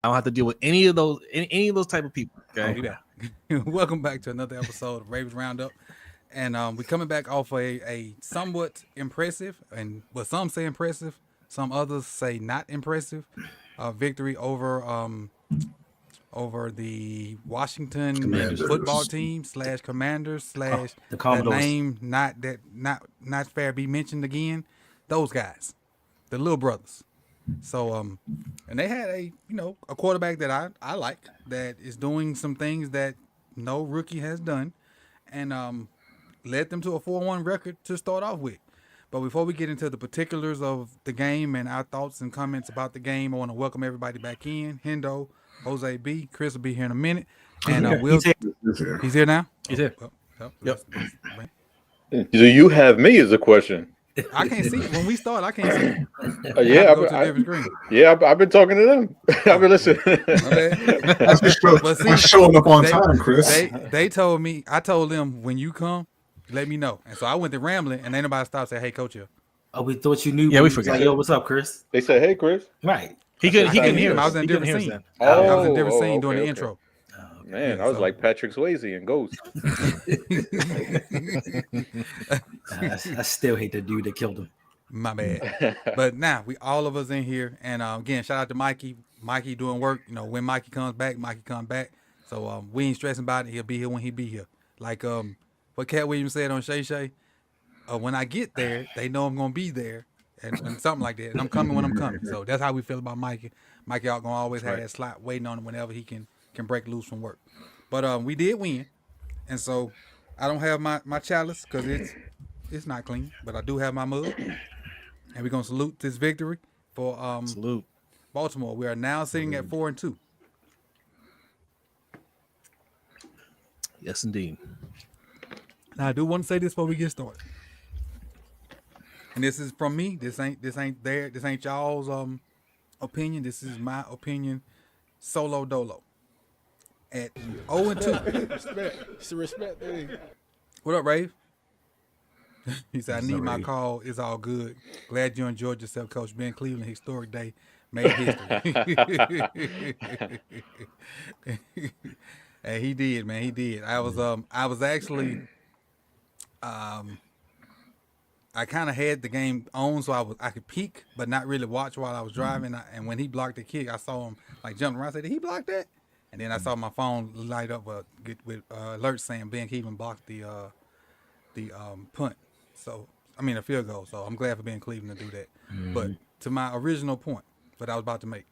I don't have to deal with any of those type of people. Okay. Welcome back to another episode of Ravens Roundup. And we're coming back off a somewhat impressive, and what some say impressive, some others say not impressive, victory over the Washington Commanders. football team / Commanders / the that Commodores. name not fair be mentioned again. Those guys, the little brothers. So and they had a quarterback that I like, that is doing some things that no rookie has done, and led them to a 4-1 record to start off with. But before we get into the particulars of the game and our thoughts and comments about the game, I want to welcome everybody back in. Hendo, Jose B, Chris will be here in a minute, and he's here now. He's here. Yep. Do you have me as a question? I can't see when we start. I can't see. I've been talking to them. I've been listening. I'm showing up on time, Chris. They told me. I told them when you come, let me know. And so I went to rambling, and ain't nobody stopped and say, "Hey, coach, here." Oh, we thought you knew. Yeah, we forgot. Like, yo, what's up, Chris? They said, "Hey, Chris." Right. He couldn't hear us. I was in a different scene. I was in a different scene during the intro. Man, I was like Patrick Swayze in Ghost. I still hate the dude that killed him. My bad. But now we all of us in here, and again, shout out to Mikey. Mikey doing work. When Mikey comes back, Mikey come back. So we ain't stressing about it. He'll be here when he be here. Like what Cat Williams said on Shay Shay. When I get there, they know I'm gonna be there, and something like that. And I'm coming when I'm coming. So that's how we feel about Mikey. Mikey gonna always have that slot waiting on him whenever he can break loose from work. But we did win, and so I don't have my chalice because it's not clean, but I do have my mug, and we're gonna salute this victory for salute Baltimore. We are now sitting at 4-2. Yes, indeed. Now I do want to say this before we get started, and this is from me. This ain't y'all's opinion. This is my opinion, solo dolo. At 0-2. It's a respect thing. What up, Rave? He said, I need my call. It's all good. Glad you enjoyed yourself, Coach. Ben Cleveland, historic day, made history. And he did, man. He did. I was actually I kind of had the game on, so I could peek, but not really watch while I was driving. And when he blocked the kick, I saw him like jumping around. I said, did he block that? And then I saw my phone light up with alerts saying Ben Cleveland blocked the punt. So, a field goal. So I'm glad for Ben Cleveland to do that. Mm-hmm. But to my original point that I was about to make,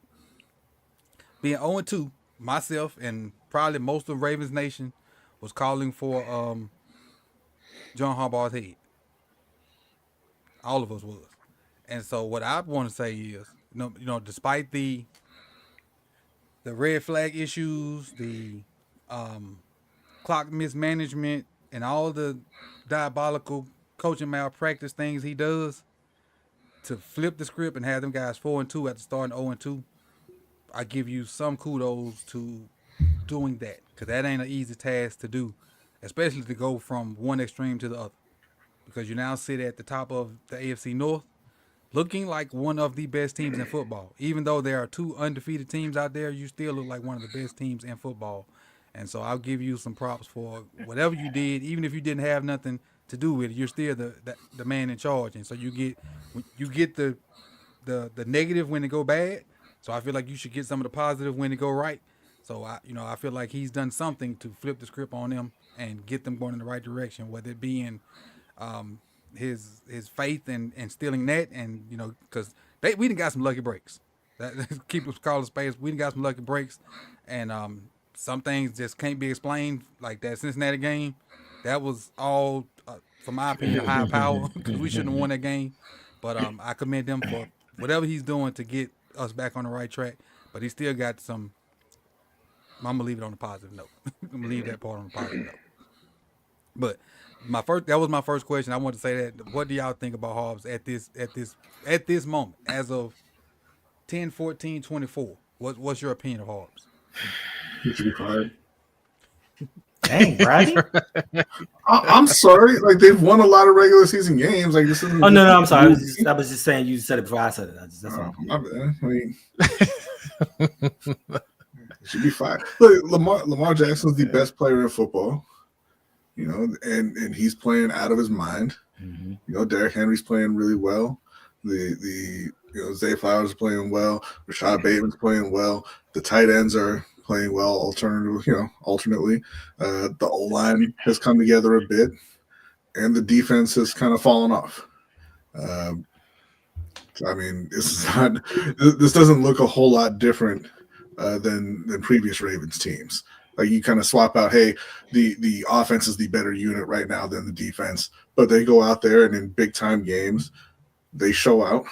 being 0-2, myself and probably most of Ravens Nation was calling for John Harbaugh's head. All of us was. And so what I want to say is, despite the red flag issues, the clock mismanagement, and all the diabolical coaching malpractice things he does, to flip the script and have them guys 4-2 after starting 0-2, I give you some kudos to doing that, because that ain't an easy task to do, especially to go from one extreme to the other, because you now sit at the top of the AFC North, looking like one of the best teams in football. Even though there are 2 undefeated teams out there, you still look like one of the best teams in football. And so I'll give you some props for whatever you did, even if you didn't have nothing to do with it. You're still the man in charge, and so you get the negative when it go bad. So I feel like you should get some of the positive when it go right. So I feel like he's done something to flip the script on them and get them going in the right direction, whether it be in his faith and stealing that, and because we done got some lucky breaks. That keep us calling space. We done got some lucky breaks, and some things just can't be explained, like that Cincinnati game. That was all, from my opinion, high power, because we shouldn't have won that game. But I commend him for whatever he's doing to get us back on the right track. But he still got some. I'm gonna leave it on a positive note. I'm gonna leave that part on a positive note. But that was my first question. I want to say that. What do y'all think about Hobbs at this moment, as of 10-14-24? What's your opinion of Hobbs? He should be fired. Dang, Brady. I'm sorry. Like they've won a lot of regular season games. Like this is. Oh no, I'm sorry. I was just saying you said it before I said it. That's all. My bad. I mean, should be fine. Look, Lamar Jackson's the best player in football. You know, and he's playing out of his mind. Mm-hmm. You know, Derrick Henry's playing really well. Zay Flowers is playing well. Rashad Bateman's playing well. The tight ends are playing well. Alternately, the O-line has come together a bit, and the defense has kind of fallen off. I mean, this doesn't look a whole lot different than previous Ravens teams. Like you kind of swap out, hey, the offense is the better unit right now than the defense, but they go out there and in big time games, they show out,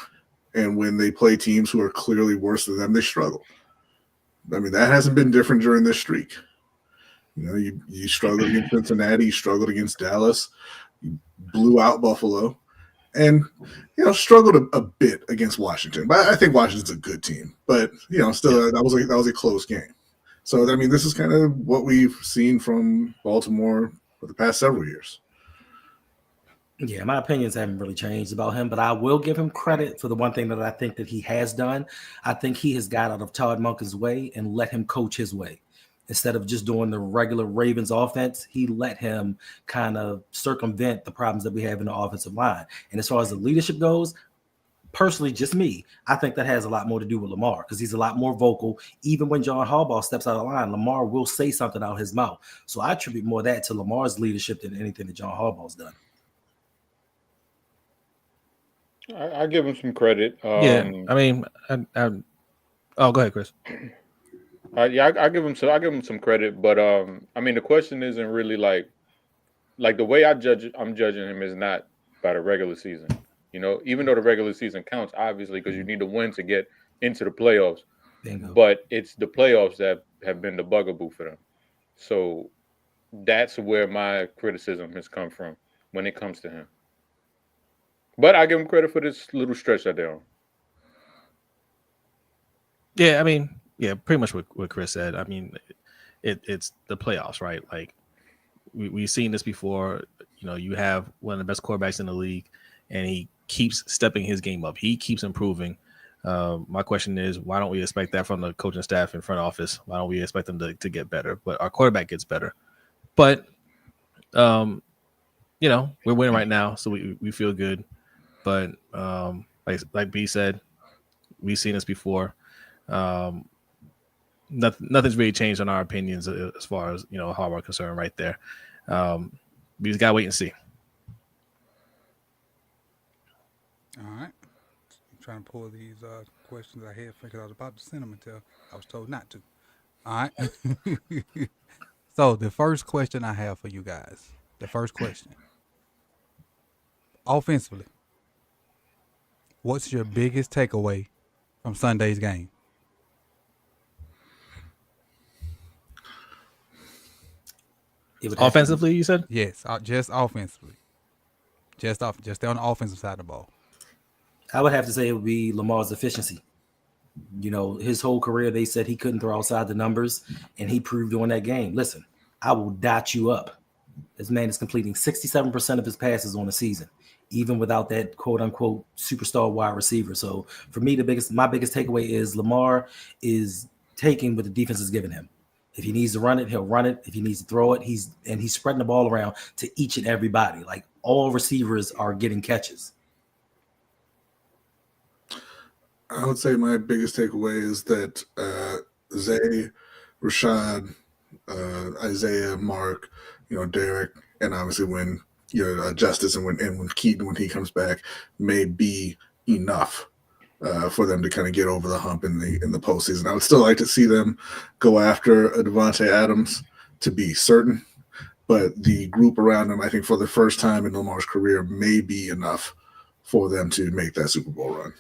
and when they play teams who are clearly worse than them, they struggle. I mean, that hasn't been different during this streak. You know, you struggled against Cincinnati, you struggled against Dallas, you blew out Buffalo, and struggled a bit against Washington. But I think Washington's a good team. But still, that was a close game. So I mean, this is kind of what we've seen from Baltimore for the past several years. Yeah, my opinions haven't really changed about him, but I will give him credit for the one thing that I think that he has done. I think he has got out of Todd Monken's way and let him coach his way. Instead of just doing the regular Ravens offense, he let him kind of circumvent the problems that we have in the offensive line. And as far as the leadership goes, personally, just me, I think that has a lot more to do with Lamar because he's a lot more vocal. Even when John Harbaugh steps out of line, Lamar will say something out of his mouth. So I attribute more of that to Lamar's leadership than anything that John Harbaugh's done. I give him some credit. I mean, go ahead, Chris. I give him some credit, but I mean, the question isn't really like the way I'm judging him is not by the regular season. You know, even though the regular season counts, obviously, because you need to win to get into the playoffs. Bingo. But it's the playoffs that have been the bugaboo for them. So that's where my criticism has come from when it comes to him. But I give him credit for this little stretch that they're on. Yeah, I mean, pretty much what Chris said. I mean, it's the playoffs, right? Like we've seen this before. You know, you have one of the best quarterbacks in the league, and he keeps stepping his game up. He keeps improving. My question is, why don't we expect that from the coaching staff and front office? Why don't we expect them to get better? But our quarterback gets better. But, we're winning right now, so we feel good. But like B said, we've seen this before. Nothing's really changed on our opinions as far as, how we're concerned right there. We just got to wait and see. All right. I'm trying to pull these questions I had because I was about to send them until I was told not to. All right. So the first question I have for you guys, offensively, what's your biggest takeaway from Sunday's game? Offensively, you said? Yes, just offensively. Just on the offensive side of the ball. I would have to say it would be Lamar's efficiency. His whole career, they said he couldn't throw outside the numbers, and he proved during that game. Listen, I will dot you up. This man is completing 67% of his passes on the season, even without that quote-unquote superstar wide receiver. So for me, my biggest takeaway is Lamar is taking what the defense is giving him. If he needs to run it, he'll run it. If he needs to throw it, he's spreading the ball around to each and everybody. Like all receivers are getting catches. I would say my biggest takeaway is that Zay, Rashad, Isaiah, Mark, Derek, and obviously when Justice and when Keaton, when he comes back, may be enough for them to kind of get over the hump in the postseason. I would still like to see them go after a Devontae Adams to be certain, but the group around him, I think for the first time in Lamar's career, may be enough for them to make that Super Bowl run.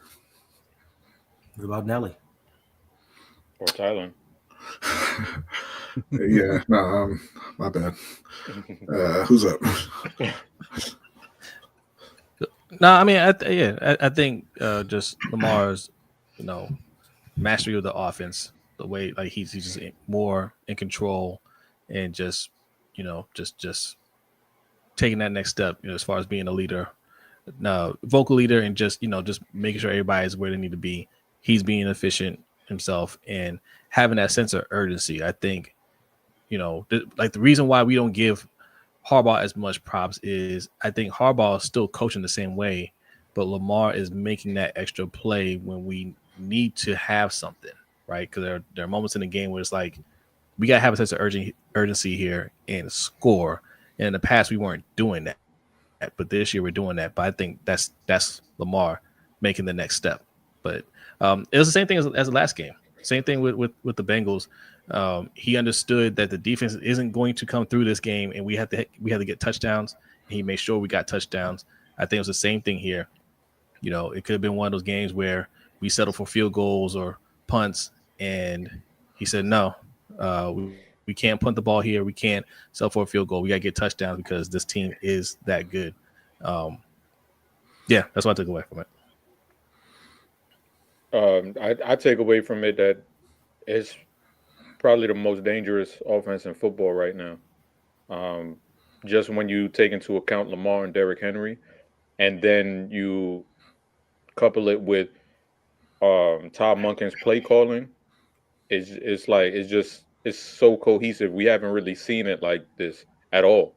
What about Nelly? Or Tyler? Yeah, no, my bad. Who's up? No, I mean, I think just Lamar's, mastery of the offense, the way like he's just more in control and just just taking that next step, as far as being a leader, vocal leader, and just making sure everybody's where they need to be. He's being efficient himself and having that sense of urgency. I think, like the reason why we don't give Harbaugh as much props is I think Harbaugh is still coaching the same way, but Lamar is making that extra play when we need to have something, right? Because there are moments in the game where it's like we gotta have a sense of urgency here and score. And in the past, we weren't doing that, but this year we're doing that. But I think that's Lamar making the next step. But it was the same thing as the last game. Same thing with the Bengals. He understood that the defense isn't going to come through this game, and we had to get touchdowns. And he made sure we got touchdowns. I think it was the same thing here. It could have been one of those games where we settle for field goals or punts, and he said no. We can't punt the ball here. We can't settle for a field goal. We got to get touchdowns because this team is that good. Yeah, that's what I took away from it. I take away from it that it's probably the most dangerous offense in football right now. Just when you take into account Lamar and Derrick Henry, and then you couple it with Todd Monken's play calling, it's so cohesive. We haven't really seen it like this at all,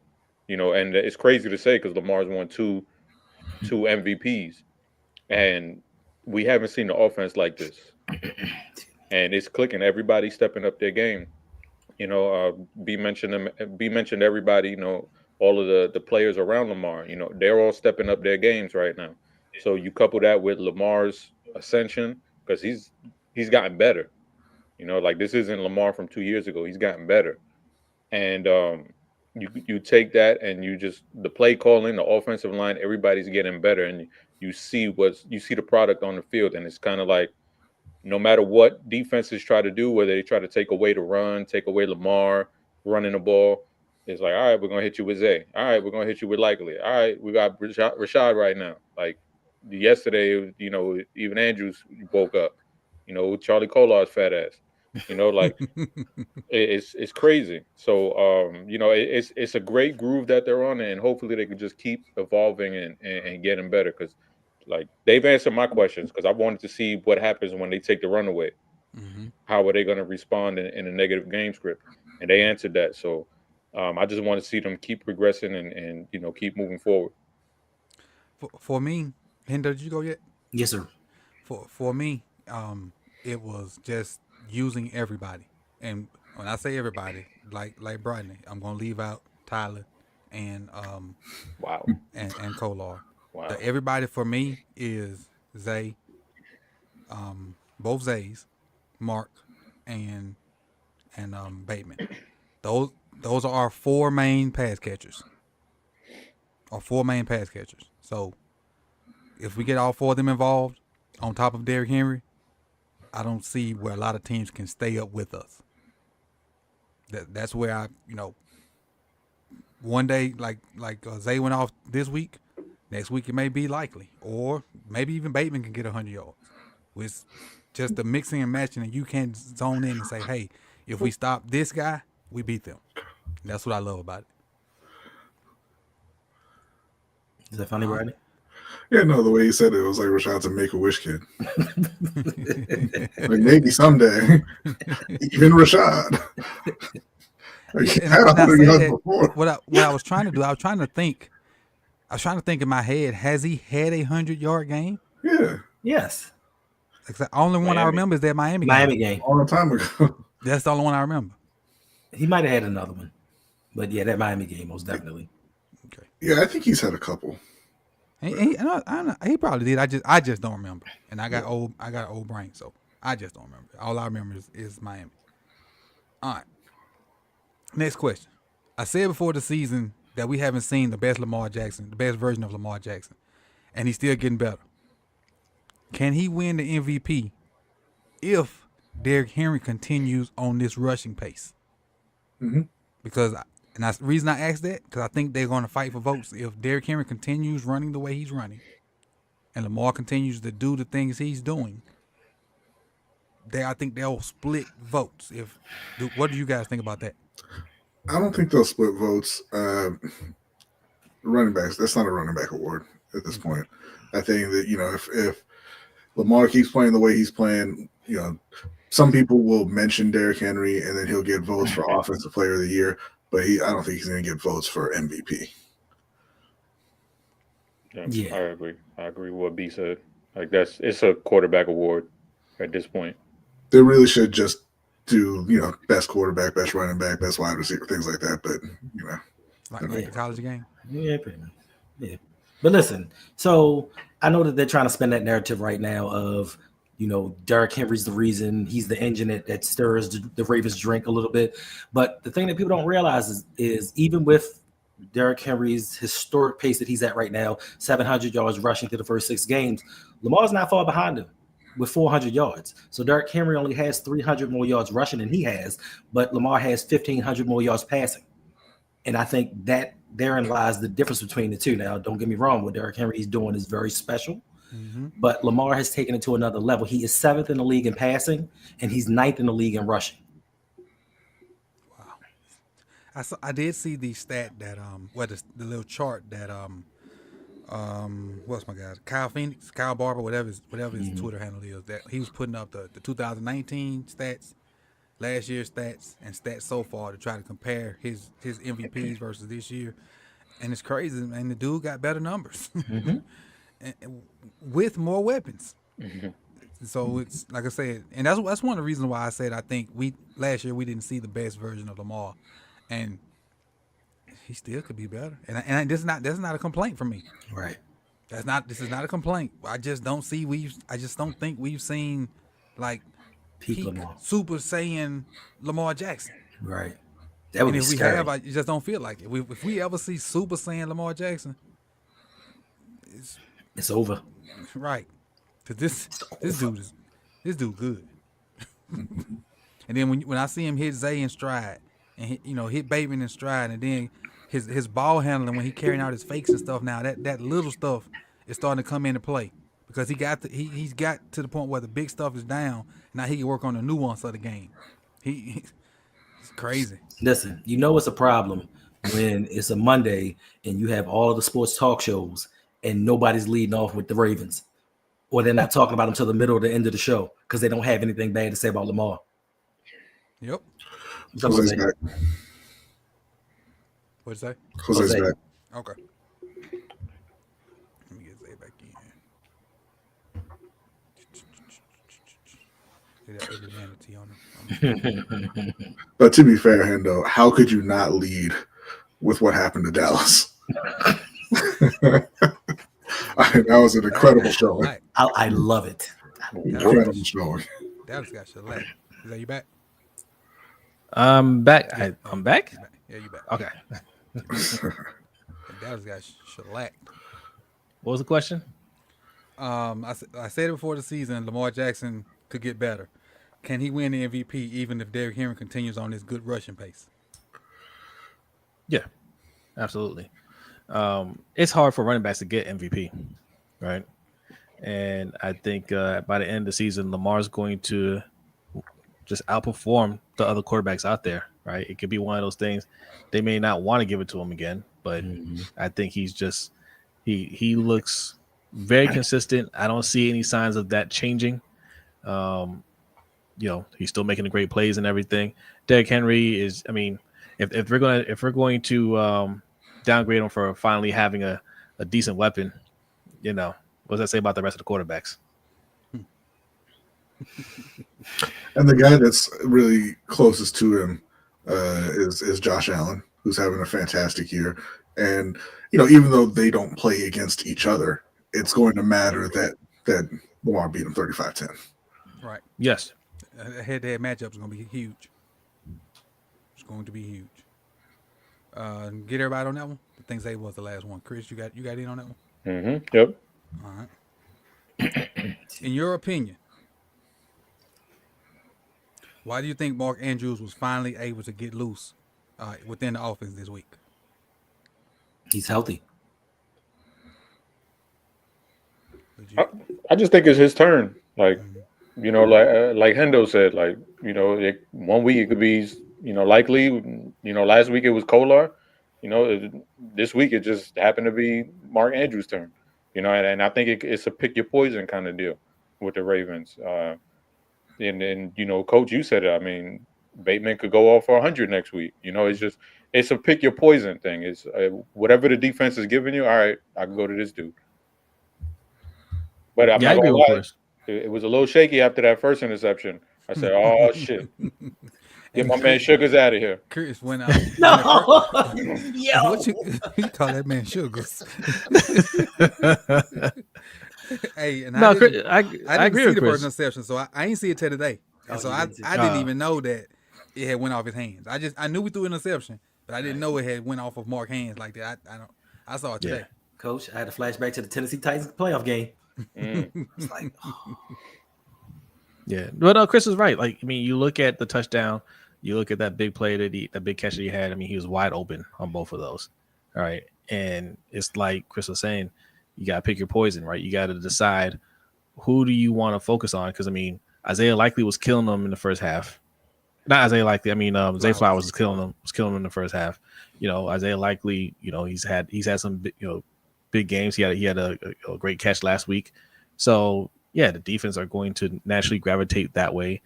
and it's crazy to say because Lamar's won two MVPs, and we haven't seen the offense like this. And it's clicking. Everybody stepping up their game. B mentioned everybody. All of the players around Lamar. They're all stepping up their games right now. So you couple that with Lamar's ascension because he's gotten better. Like this isn't Lamar from 2 years ago. He's gotten better, and you take that and the play calling, the offensive line, everybody's getting better, and you see the product on the field, and it's kind of like no matter what defenses try to do, whether they try to take away the run, take away Lamar running the ball, it's like, all right, we're gonna hit you with Zay. All right, we're gonna hit you with Likely. All right, we got Rashad right now. Like yesterday, IvanEvans woke up. Charlie Kolar's fat ass. Like it's crazy. So it's a great groove that they're on, and hopefully they can just keep evolving and getting better. Because like they've answered my questions because I wanted to see what happens when they take the run away. Mm-hmm. How are they going to respond in a negative game script? And they answered that. So I just want to see them keep progressing and keep moving forward. For me, Hendo, did you go yet? Yes, sir. For me, it was just using everybody, and when I say everybody, like Brodney, I'm gonna leave out Tyler and Wow, and Kolar. Wow. Everybody for me is Zay, both Zays, Mark, and Bateman. Those are our four main pass catchers. So if we get all four of them involved, on top of Derrick Henry, I don't see where a lot of teams can stay up with us. That's where I, one day like Zay went off this week, next week it may be Likely, or maybe even Bateman can get 100 yards. It's just the mixing and matching, and you can zone in and say, hey, if we stop this guy, we beat them. And that's what I love about it. Is that funny, Brodney? Yeah, no, the way he said it was like Rashad's a Make-A-Wish kid. Like maybe someday, even Rashad. What I was trying to do, I was trying to think in my head, has he had a 100-yard game? Yeah. Yes. Like the only one I remember is that Miami game. All the time ago. That's the only one I remember. He might have had another one. But yeah, that Miami game, most definitely. Okay. Yeah, I think he's had a couple. He probably did. I just don't remember. And I got old brain, so I just don't remember. All I remember is Miami. All right. Next question. I said before the season that we haven't seen the best version of Lamar Jackson, and he's still getting better. Can he win the MVP if Derrick Henry continues on this rushing pace? Mm-hmm. The reason I asked that, because I think they're going to fight for votes. If Derrick Henry continues running the way he's running, and Lamar continues to do the things he's doing, I think they'll split votes. What do you guys think about that? I don't think they'll split votes. Running backs, that's not a running back award at this point. I think that, if Lamar keeps playing the way he's playing, some people will mention Derrick Henry and then he'll get votes for Offensive Player of the Year, but I don't think he's going to get votes for MVP. Yeah, I agree with what B said. Like it's a quarterback award at this point. They really should just do, best quarterback, best running back, best wide receiver, things like that. But, like the college game. Yeah, pretty much. Yeah. But listen, so I know that they're trying to spin that narrative right now of, Derrick Henry's the reason, he's the engine that stirs the Ravens drink a little bit. But the thing that people don't realize is even with Derrick Henry's historic pace that he's at right now, 700 yards rushing through the first 6 games, Lamar's not far behind him with 400 yards. So Derrick Henry only has 300 more yards rushing than he has, but Lamar has 1,500 more yards passing. And I think that therein lies the difference between the two. Now, don't get me wrong, what Derrick Henry is doing is very special, but Lamar has taken it to another level. He is 7th in the league in passing, and he's 9th in the league in rushing. Wow. I did see the stat that the little chart that what's my guy? Kyle Barber, whatever his Twitter handle is, that he was putting up the 2019 stats, last year's stats, and stats so far to try to compare his MVPs versus this year. And it's crazy, man. The dude got better numbers and with more weapons. So it's like I said, and that's one of the reasons why I said I think last year we didn't see the best version of Lamar, and he still could be better. And this is not a complaint from me. Right. This is not a complaint. I just don't think we've seen like peak Lamar. Super Saiyan Lamar Jackson. Right. That would be scary. We have, I just don't feel like it. If we ever see Super Saiyan Lamar Jackson, it's over. Right. Because this dude good. And then when I see him hit Zay in stride and hit Bateman in stride, and then his ball handling when he carrying out his fakes and stuff, now that little stuff is starting to come into play because he's got to the point where the big stuff is down. Now he can work on the nuance of the game. It's crazy. Listen, it's a problem when it's a Monday and you have all of the sports talk shows and nobody's leading off with the Ravens, or they're not talking about them until the middle or the end of the show because they don't have anything bad to say about Lamar. Yep. Jose's back. What'd you say? Jose's back. Okay. Let me get Zay back in. That humanity on him. But to be fair, Hendo, how could you not lead with what happened to Dallas? That was an incredible showing. Right. I love it. Incredible showing. Dallas got shellacked. Is that you back? I'm back. I'm back. Yeah, you back. Okay. Dallas got shellacked. What was the question? I said it before the season. Lamar Jackson could get better. Can he win the MVP even if Derrick Henry continues on this good rushing pace? Yeah, absolutely. It's hard for running backs to get MVP, right? And I think by the end of the season, Lamar's going to just outperform the other quarterbacks out there, right? It could be one of those things. They may not want to give it to him again, but I think he's just he looks very consistent. I don't see any signs of that changing. He's still making the great plays and everything. Derrick Henry is, I mean, if we're going to downgrade him for finally having a decent weapon, what does that say about the rest of the quarterbacks? And the guy that's really closest to him is Josh Allen, who's having a fantastic year. And even though they don't play against each other, it's going to matter that Lamar beat him 35-10. Right. Yes. A head-to-head matchup is going to be huge. It's going to be huge. Get everybody on that one. I think Zay was the last one. Chris, you got in on that one? Mm-hmm. Yep. All right. In your opinion, why do you think Mark Andrews was finally able to get loose within the offense this week? He's healthy. I just think it's his turn. Like Hendo said, 1 week it could be likely, last week it was Kolar. This week it just happened to be Mark Andrews' turn. And I think it's a pick your poison kind of deal with the Ravens. And Coach, you said it. I mean, Bateman could go off for 100 next week. It's a pick your poison thing. It's whatever the defense is giving you. All right, I can go to this dude. But I'm Yeah, I not agree gonna with lie, Chris. it was a little shaky after that first interception. I said, "Oh shit, get my man Sugars out of here." Chris went out. No, yo, What you call that man Sugars? Hey, and No, I didn't, Chris, I I didn't agree see with the first Chris. interception, so I ain't see it till today. And Oh, so you I, didn't see I it. didn't even know that it had went off his hands. I knew we threw an interception, but I didn't know it had went off of Mark's hands like that. I saw it Yeah. today. Coach, I had a flashback to the Tennessee Titans playoff game. Mm. It's like, Yeah, but no, Chris is right. Like, I mean, you look at the touchdown, you look at that big play that big catch that he had. I mean, he was wide open on both of those. All right, and it's like Chris was saying, you got to pick your poison, right? You got to decide who do you want to focus on, because I mean, Isaiah Likely was killing them in the first half. Not Isaiah Likely. I mean, Zay Flowers was killing them in the first half. Isaiah Likely. He's had some big games. He had a great catch last week. So yeah, the defense are going to naturally gravitate that way.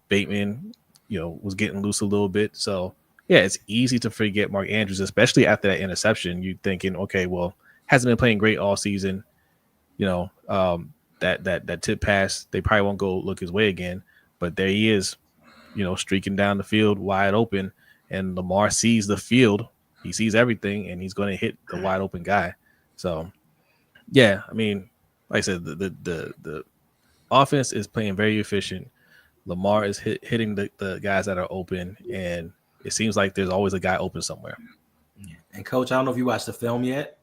Bateman, was getting loose a little bit. So yeah, it's easy to forget Mark Andrews, especially after that interception. You're thinking, okay, well, hasn't been playing great all season. That tip pass, they probably won't go look his way again. But there he is, streaking down the field wide open, and Lamar sees the field. He sees everything, and he's going to hit the wide open guy. So yeah, I mean, like I said, the offense is playing very efficient. Lamar is hitting the guys that are open, and it seems like there's always a guy open somewhere. and Coach, I don't know if you watched the film yet,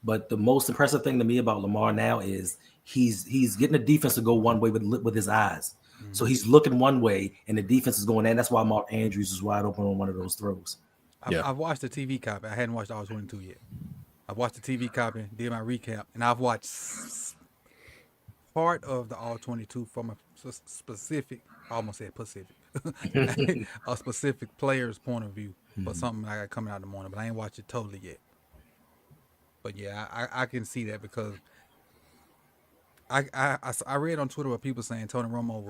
but the most impressive thing to me about Lamar now is he's getting the defense to go one way with his eyes. Mm-hmm. So he's looking one way, and the defense is going in. That's why Mark Andrews is wide open on one of those throws. I've watched the TV copy. I hadn't watched all 22 yet. I've watched the TV copy, did my recap, and I've watched part of the all 22 from a specific, I almost said Pacific, a specific player's point of view, but something I got coming out in the morning, but I ain't watched it totally yet. But yeah, I can see that because I read on Twitter what people saying Tony Romo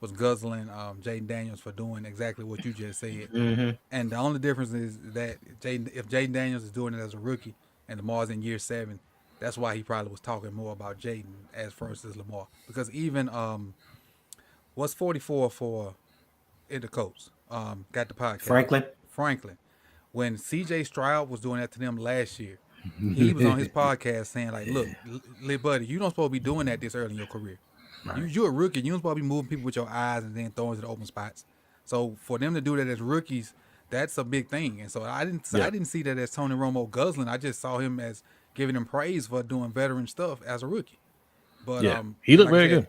was guzzling Jaden Daniels for doing exactly what you just said. Mm-hmm. And the only difference is that if Jaden Daniels is doing it as a rookie and Lamar's in year 7, that's why he probably was talking more about Jaden as first as Lamar. Because even what's 44 for in the Colts? Got the podcast. Franklin. When CJ Stroud was doing that to them last year, he was on his podcast saying, like, look, little buddy, you don't supposed to be doing that this early in your career. Right. You're a rookie. You don't supposed to be moving people with your eyes and then throwing to the open spots. So for them to do that as rookies, that's a big thing. And so I didn't see that as Tony Romo guzzling. I just saw him as giving him praise for doing veteran stuff as a rookie. But he looked very good.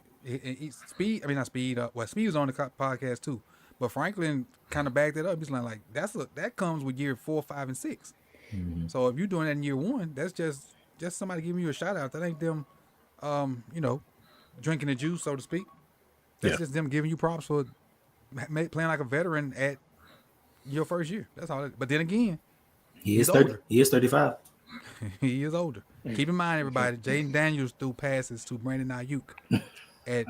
Speed was on the podcast too. But Franklin kind of backed it up. He's like that comes with year 4, 5, and 6. Mm-hmm. So if you're doing that in year 1, that's just somebody giving you a shout out. That ain't them, drinking the juice, so to speak. That's just them giving you props for playing like a veteran at your first year. That's all. But then again, he's older. He is 35. He is older. Keep in mind, everybody, Jaden Daniels threw passes to Brandon Ayuk at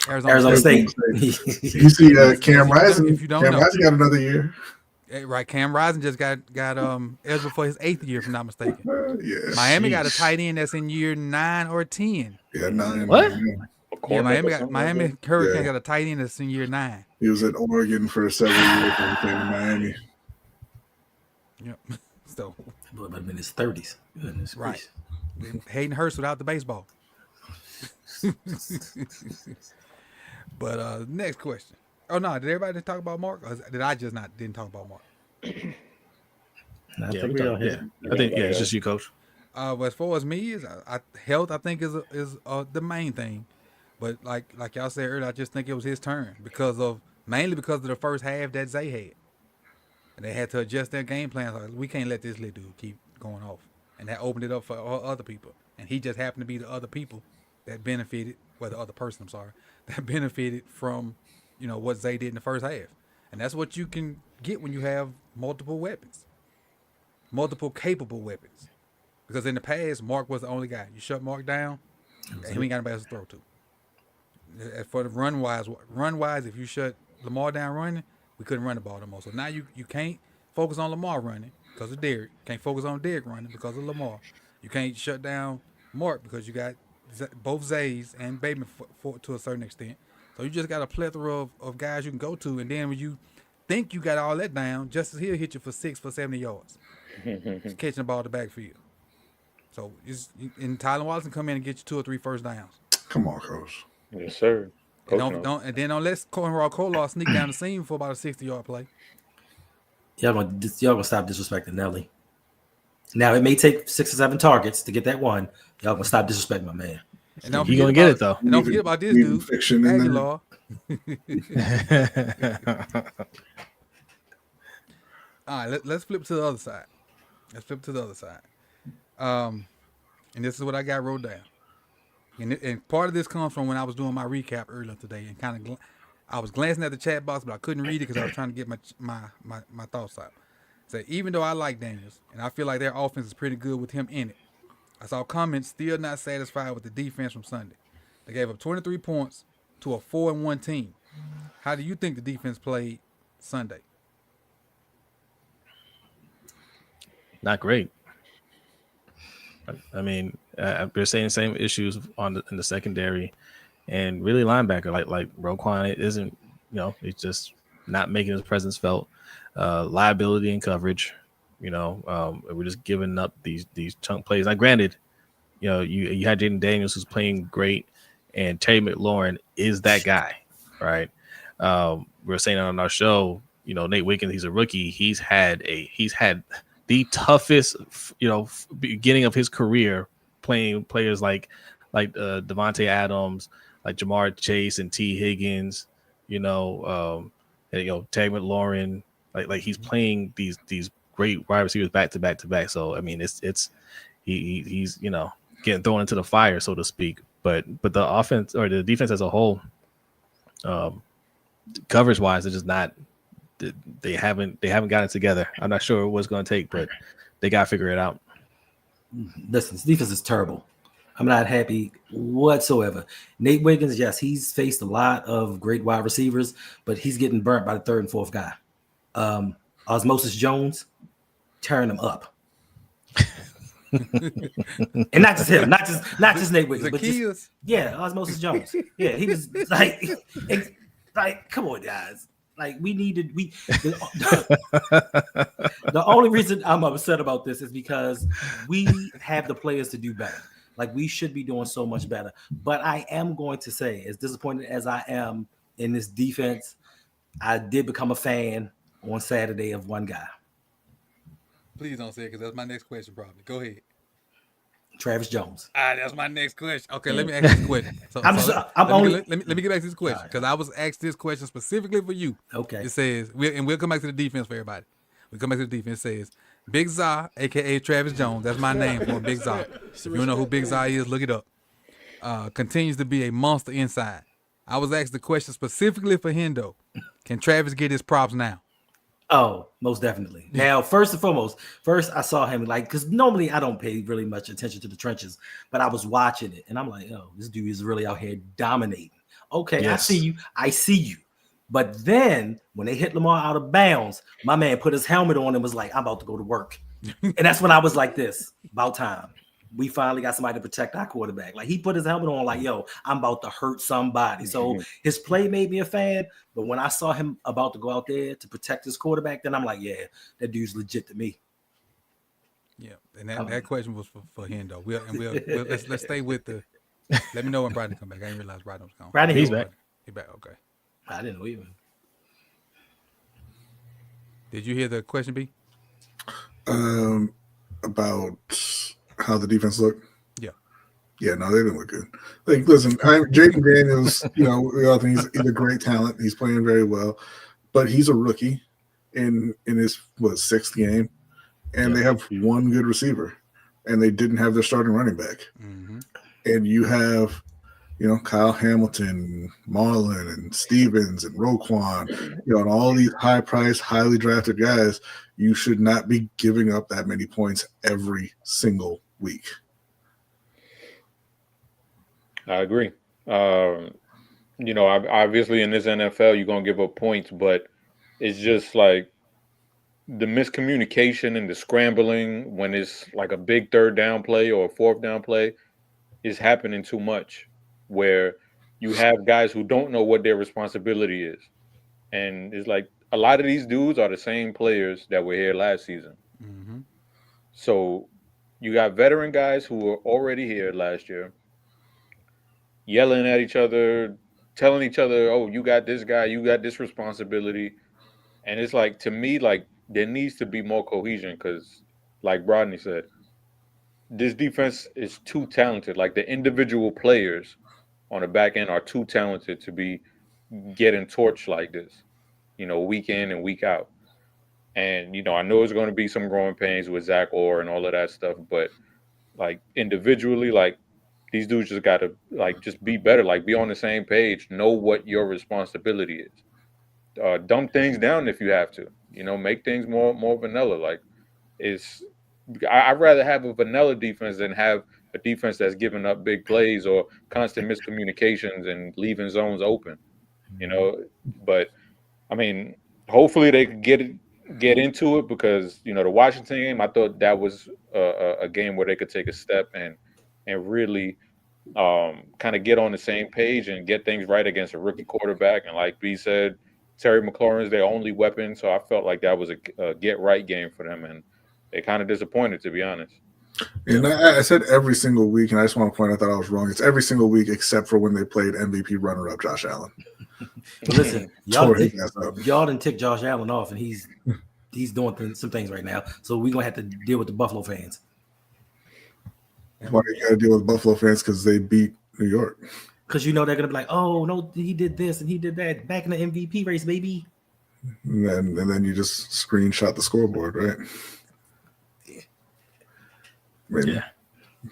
Arizona State. You see Cam Rising. Cam Rising got another year. Right, Cam Rising just got eligible for his 8th year, if I'm not mistaken. Yeah. Miami got a tight end that's in year 9 or 10. Yeah, 9. What? Yeah, Miami Hurricanes got a tight end that's in year 9. He was at Oregon for several years when he came to Miami. Yep. So, but in his 30s. Goodness right. Hayden Hurst without the baseball. But next question. Oh no! Did everybody talk about Mark? Or did I just didn't talk about Mark? I think we all hit. I think it's just you, Coach. But as far as me health, I think is the main thing. But like y'all said earlier, I just think it was his turn mainly because of the first half that Zay had, and they had to adjust their game plan. Like, we can't let this little dude keep going off, and that opened it up for other people. And he just happened to be the other people that benefited. Well, the other person, I'm sorry, that benefited from what Zay did in the first half, and that's what you can get when you have multiple weapons, multiple capable weapons. Because in the past, Mark was the only guy. You shut Mark down, and he ain't got nobody else to throw to. As for the run wise, if you shut Lamar down running, we couldn't run the ball no more. So now you can't focus on Lamar running because of Derrick. Can't focus on Derrick running because of Lamar. You can't shut down Mark because you got both Zays and Bateman for to a certain extent. So you just got a plethora of guys you can go to, and then when you think you got all that down, Justice Hill hit you for 70 yards, just catching the ball in the backfield. So and Tyler Watson come in and get you 2 or 3 first downs. Come on, coach. Yes, sir. And don't let Conrad Kolar sneak down the seam for about a 60-yard play. Y'all gonna stop disrespecting Nelly. Now it may take 6 or 7 targets to get that one. Y'all gonna stop disrespecting my man. And don't He gonna get it though. And don't forget about this dude, Fiction in there. Aguilar. All right, let's flip to the other side. And this is what I got wrote down. And part of this comes from when I was doing my recap earlier today, and kind of I was glancing at the chat box, but I couldn't read it because I was trying to get my thoughts out. So even though I like Daniels and I feel like their offense is pretty good with him in it, I saw comments still not satisfied with the defense from Sunday. They gave up 23 points to a 4-1 team. How do you think the defense played Sunday? Not great. I mean, we're saying the same issues in the secondary, and really linebacker like Roquan isn't. He's just not making his presence felt. Liability in coverage. We're just giving up these chunk plays. Now, granted, you had Jaden Daniels who's playing great, and Terry McLaurin is that guy, right? We were saying on our show, Nate Wiggins, he's a rookie. He's had the toughest, beginning of his career playing players like Devontae Adams, like Jamar Chase and T. Higgins, Terry McLaurin, like he's playing these great wide receivers back to back to back. So I mean, he's getting thrown into the fire, so to speak. But the offense or the defense as a whole, coverage wise, it's just not. They haven't gotten it together. I'm not sure what's going to take, but they got to figure it out. Listen, this defense is terrible. I'm not happy whatsoever. Nate Wiggins, yes, he's faced a lot of great wide receivers, but he's getting burnt by the 3rd and 4th guy. Osmosis Jones, tearing him up. And not just him, not just Nate Wiggins, but just, Osmosis Jones. Yeah, he was like, come on, guys. Like the only reason I'm upset about this is because we have the players to do better. Like we should be doing so much better. But I am going to say, as disappointed as I am in this defense, I did become a fan on Saturday of one guy. Please don't say it because that's my next question probably. Go ahead. Travis Jones. That's my next question. Okay, let me ask this question. Let me get back to this question because I was asked this question specifically for you. Okay. It says, we'll come back to the defense for everybody. We come back to the defense. It says, Big Za, a.k.a. Travis Jones, that's my name for Big Za. If you don't know who Big Za is, look it up. Continues to be a monster inside. I was asked the question specifically for Hendo. Can Travis get his props now? Oh, most definitely. Now, first and foremost, I saw him because normally I don't pay really much attention to the trenches, but I was watching it and I'm like, oh, this dude is really out here dominating. Okay, yes. I see you. But then when they hit Lamar out of bounds, my man put his helmet on and was like, I'm about to go to work. And that's when I was like this, about time. We finally got somebody to protect our quarterback. Like he put his helmet on like, yo, I'm about to hurt somebody. So his play made me a fan. But when I saw him about to go out there to protect his quarterback, then I'm like, yeah, that dude's legit to me. Yeah. And that question was for Hendo. Let's stay with the, let me know when Brian come back. I didn't realize Brian was gone. Brian, he's back. He's back. Okay. I didn't know even. Did you hear the question, B? About how the defense looked? Yeah, no, they didn't look good. Like, listen, Jaden Daniels, we all think he's a great talent. He's playing very well, but he's a rookie in his 6th game, and they have one good receiver, and they didn't have their starting running back. Mm-hmm. And you have Kyle Hamilton, Marlon, and Stevens, and Roquan, and all these high-priced, highly drafted guys, you should not be giving up that many points every single week. I agree. Obviously in this NFL, you're going to give up points, but it's just like the miscommunication and the scrambling when it's like a big third down play or a fourth down play is happening too much, where you have guys who don't know what their responsibility is. And it's like a lot of these dudes are the same players that were here last season. Mm-hmm. So you got veteran guys who were already here last year yelling at each other, telling each other, oh, you got this guy, you got this responsibility. And it's like, to me, like, there needs to be more cohesion because, like Rodney said, this defense is too talented. Like, the individual players on the back end are too talented to be getting torched like this, week in and week out. And, I know it's going to be some growing pains with Zach Orr and all of that stuff, but, like, individually, like, these dudes just got to, like, just be better, like, be on the same page, know what your responsibility is. Dumb things down if you have to, make things more vanilla. Like, I'd rather have a vanilla defense than have a defense that's giving up big plays or constant miscommunications and leaving zones open, But, I mean, hopefully they could get into it because, the Washington game, I thought that was a game where they could take a step and really kind of get on the same page and get things right against a rookie quarterback. And like B said, Terry McLaurin's their only weapon. So I felt like that was a get-right game for them. And they kind of disappointed, to be honest. And I said every single week, and I just want to point out that I was wrong. It's every single week except for when they played MVP runner-up Josh Allen. Listen, y'all didn't tick Josh Allen off, and he's doing some things right now. So we're going to have to deal with the Buffalo fans. Why you got to deal with Buffalo fans? Because they beat New York. Because they're going to be like, oh, no, he did this and he did that back in the MVP race, baby. And then you just screenshot the scoreboard, right? I mean, Yeah.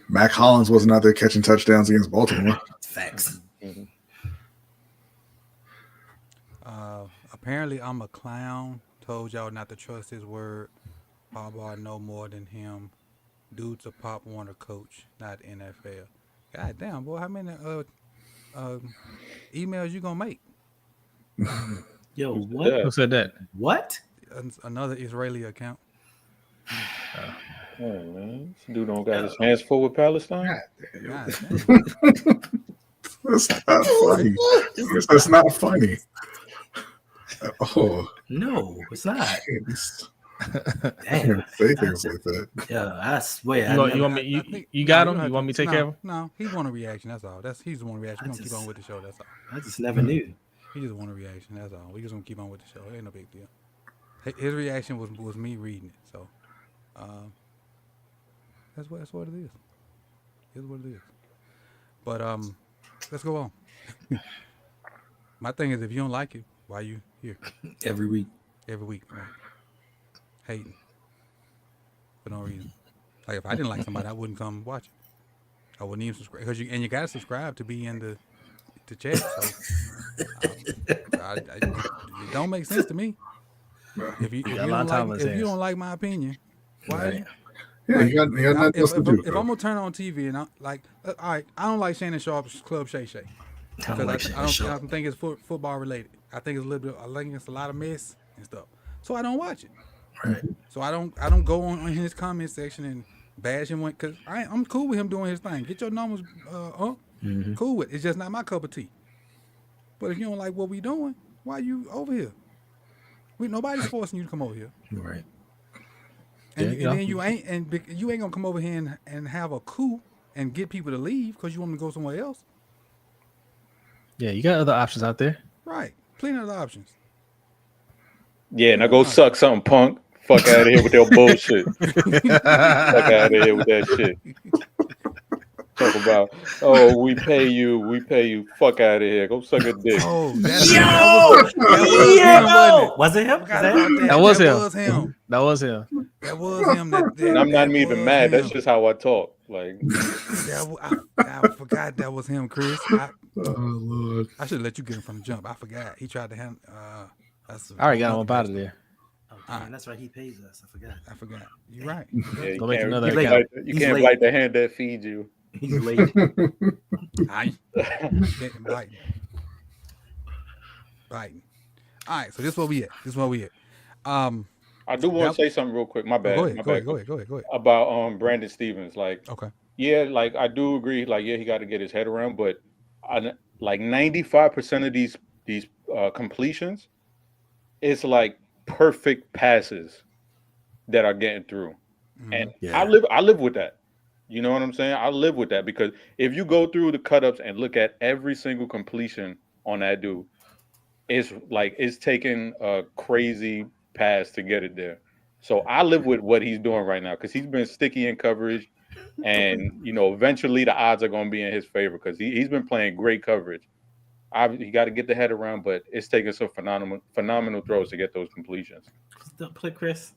Mac Hollins wasn't out there catching touchdowns against Baltimore. Facts. Mm-hmm. Apparently, I'm a clown. Told y'all not to trust his word. Harbaugh know more than him. Dude's a Pop Warner coach, not NFL. God damn, boy, how many emails you gonna make? Yo, what? Who said that? What? Another Israeli account. Oh, man. This dude don't got his hands full with Palestine. God damn. That's not funny. That's not funny. Oh. No, it's not. Damn. Say things like that. Yeah, I swear. You want me? You got him. You want me to take care of him? No, he want a reaction. That's all. He's one reaction. We're gonna keep on with the show. That's all. I just never knew. He just want a reaction. That's all. We just gonna keep on with the show. It ain't no big deal. His reaction was me reading it. So, that's what it is. It's what it is. But let's go on. My thing is, if you don't like it, why you here Every week? right? Hating for no reason. Like if I didn't like somebody, I wouldn't come watch it. I wouldn't even subscribe because you got to subscribe to be in the chat. So it don't make sense to me. If you don't like my opinion, why? Right. Yeah, you got nothing else to do. If I'm gonna turn on TV and all right, I don't like Shannon Sharp's Club Shay Shay because I don't think it's football related. I think it's a little bit. I think it's a lot of mess and stuff. So I don't watch it. Right. So I don't go on his comment section and bash him because I'm cool with him doing his thing. Get your numbers up. Mm-hmm. Cool with it. It's just not my cup of tea. But if you don't like what we doing, why you over here? Nobody's forcing you to come over here. Right. And then you ain't gonna come over here and have a coup and get people to leave because you want them to go somewhere else. Yeah, you got other options out there. Right. Plenty of options. Yeah, now go suck something, punk. Fuck out of here with your bullshit. Fuck out of here with that shit. Talk about, we pay you. Fuck out of here. Go suck a dick. Oh, Was it him? That was him. That was him. And I'm not even mad. That's just how I talk. Like, I forgot that was him, Chris. Oh Lord. I should let you get him from the jump. I forgot. He tried to hand. That's I already got him up out of there. Oh, damn, that's right. He pays us. I forgot. You're right. Yeah, you Go make can't, another you account. can't, you He's can't late. bite the hand that feeds you. He's late. Biting. All right, so this is where we at. I do want to say something real quick. My bad. Go ahead. About Brandon Stevens. Like, Okay. yeah, like I do agree. Like, yeah, he got to get his head around, but like 95% of these completions, it's like perfect passes that are getting through, and Yeah. I live with that. You know what I'm saying? I live with that because if you go through the cut-ups and look at every single completion on that dude, it's taking a crazy pass to get it there. So I live with what he's doing right now because he's been sticky in coverage, and eventually the odds are going to be in his favor because he's been playing great coverage. You got to get the head around, but it's taking some phenomenal throws to get those completions. Don't play Chris.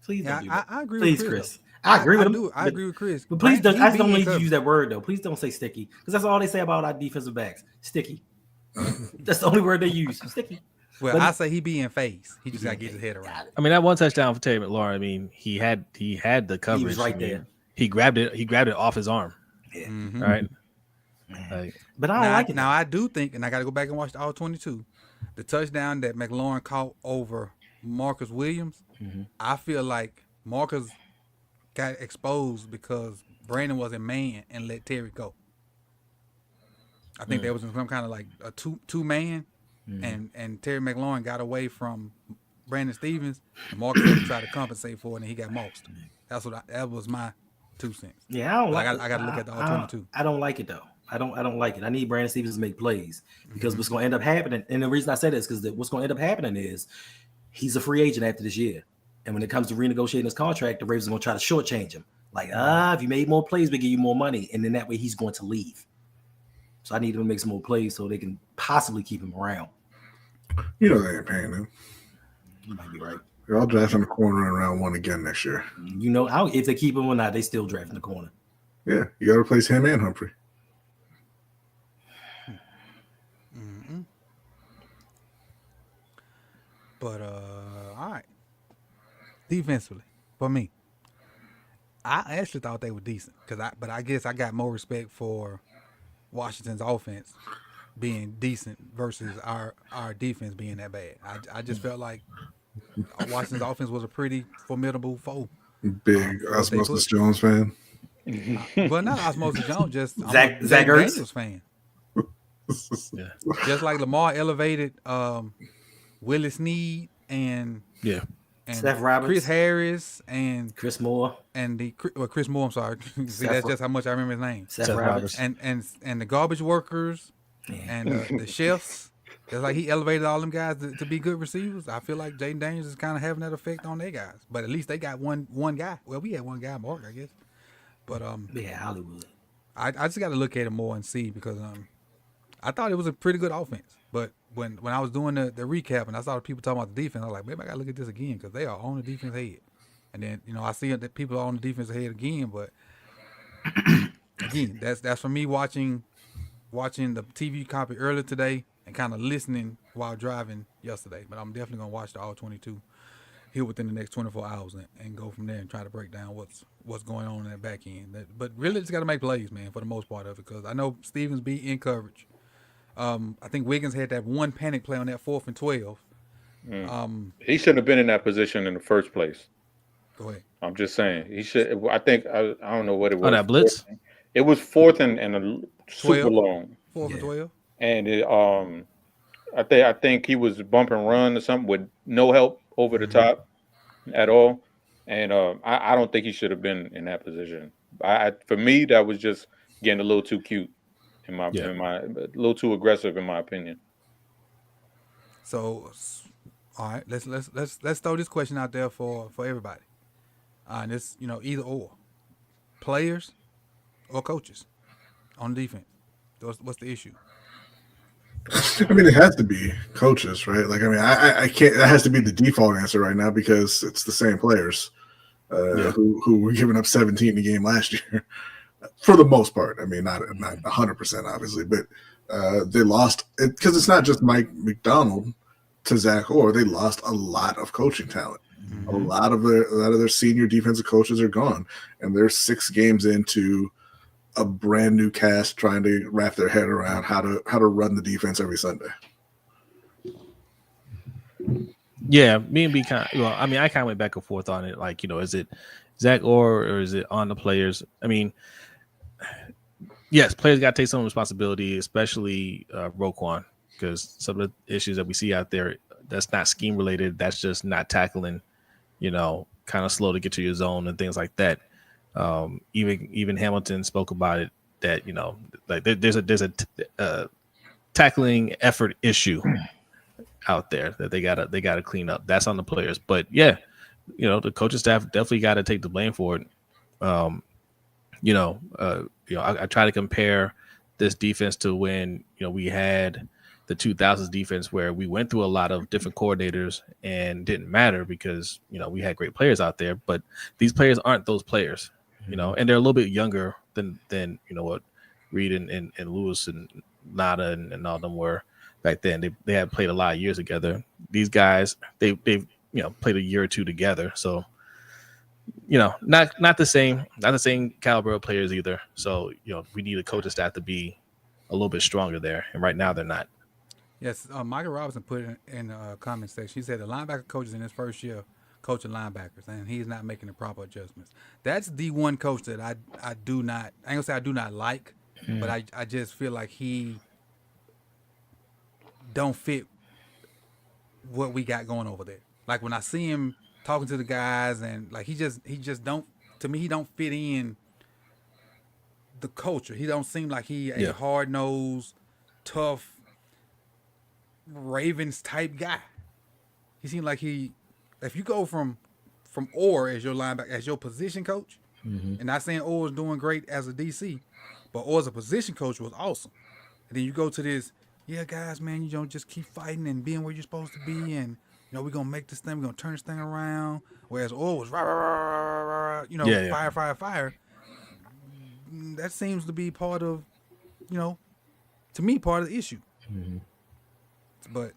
Please don't do Yeah, that. I agree Please, with Chris. I agree with him. I agree with Chris. But please don't. I just don't need to to use that word though. Please don't say sticky because that's all they say about our defensive backs. Sticky. That's the only word they use. Sticky. Well, But- I say he be in phase. He just got to get his head around. I mean, that one touchdown for Terry McLaurin. I mean, he had the coverage. He was right I mean, there. He grabbed it off his arm. Yeah. Mhm. All right. Man. Like, But I don't like it. Now I do think, and I got to go back and watch the all 22. The touchdown that McLaurin caught over Marcus Williams, I feel like Marcus got exposed because Brandon was a man and let Terry go. I think there was some kind of like a two man, and Terry McLaurin got away from Brandon Stevens, and Marcus had to try to compensate for it, and he got mossed. That was my 2 cents. Yeah, I don't like. I got to look at the all 22. I don't like it though. I don't like it. I need Brandon Stevens to make plays because what's going to end up happening, and the reason I say this is because what's going to end up happening is he's a free agent after this year, and when it comes to renegotiating his contract, the Ravens are going to try to shortchange him. Like, if you made more plays, we give you more money, and then that way he's going to leave. So I need him to make some more plays so they can possibly keep him around. They ain't paying him. You might be right. They're all drafting the corner in round 1 again next year. If they keep him or not, they still drafting the corner. Yeah, you got to replace him and Humphrey. But all right. Defensively, for me, I actually thought they were decent but I guess I got more respect for Washington's offense being decent versus our defense being that bad. I just felt like Washington's offense was a pretty formidable foe. Big Osmosis Jones fan. Well, not Osmosis Jones, just Zach I'm a Zach Ertz? Daniels fan. yeah. Just like Lamar elevated Willie Snead and Steph Roberts. Chris Harris and Chris Moore, Chris Moore. I'm sorry. See, that's just how much I remember his name. Seth Seth Roberts. Roberts. And the garbage workers and the chefs. Just like he elevated all them guys to be good receivers. I feel like Jaden Daniels is kind of having that effect on their guys. But at least they got one guy. Well, we had one guy, Mark, I guess. But Hollywood. I just got to look at it more and see because I thought it was a pretty good offense. But when I was doing the recap and I saw the people talking about the defense, I was like, maybe I got to look at this again because they are on the defense head. And then I see that people are on the defense head again. But again, that's for me watching the TV copy earlier today and kind of listening while driving yesterday. But I'm definitely gonna watch the all 22 here within the next 24 hours and go from there and try to break down what's going on in that back end. But really, just got to make plays, man, for the most part of it because I know Stevens be in coverage. I think Wiggins had that one panic play on that 4th and 12. He shouldn't have been in that position in the first place. Go ahead. I'm just saying he should. I think I don't know what it was. Oh, that blitz? It was 4th and a super 12. long. 4th and 12. And I think he was bump and run or something with no help over the top at all. And I don't think he should have been in that position. For me, that was just getting a little too cute in my a little too aggressive in my opinion. So, all right, let's throw this question out there for everybody. And it's either or, players or coaches on defense. What's the issue? I mean, it has to be coaches, right? Like, I mean, I can't. That has to be the default answer right now because it's the same players who were giving up 17 a game last year, for the most part. I mean, not 100% obviously, but They lost it because it's not just Mike McDonald to Zach Orr. They lost a lot of coaching talent. Mhm. A lot of their senior defensive coaches are gone, and they're 6 games into a brand new cast trying to wrap their head around how to run the defense every Sunday. Yeah, me and B kind. Well, I mean, I kind of went back and forth on it. Like, is it Zach Orr or is it on the players? I mean, yes, players got to take some responsibility, especially Roquan, because some of the issues that we see out there, that's not scheme related. That's just not tackling. Kind of slow to get to your zone and things like that. Even Hamilton spoke about it. That like there's a tackling effort issue out there that they gotta clean up. That's on the players. But yeah, the coaching staff definitely got to take the blame for it. I try to compare this defense to when we had the 2000s defense where we went through a lot of different coordinators and didn't matter because we had great players out there, but these players aren't those players, and they're a little bit younger than what Reed and Lewis and Nada and all them were back then. They had played a lot of years together. These guys they've played a year or two together, so not the same caliber of players either. So we need a coaching staff to be a little bit stronger there, and right now they're not. Yes, Michael Robinson put it in the comment section. He said the linebacker coach is in his first year coaching linebackers, and he's not making the proper adjustments. That's the one coach that I do not. I ain't gonna say I do not like, but I just feel like he don't fit what we got going over there. Like when I see him talking to the guys, and like he just don't. To me, he don't fit in the culture. He don't seem like he a hard nosed, tough Ravens type guy. He seemed like if you go from Orr as your linebacker, as your position coach, and not saying Orr is doing great as a DC, but Orr as a position coach was awesome. And then you go to this, guys, man, you don't just keep fighting and being where you're supposed to be, and we're gonna make this thing, we're gonna turn this thing around. Whereas Orr was fire. That seems to be part of, to me, part of the issue. But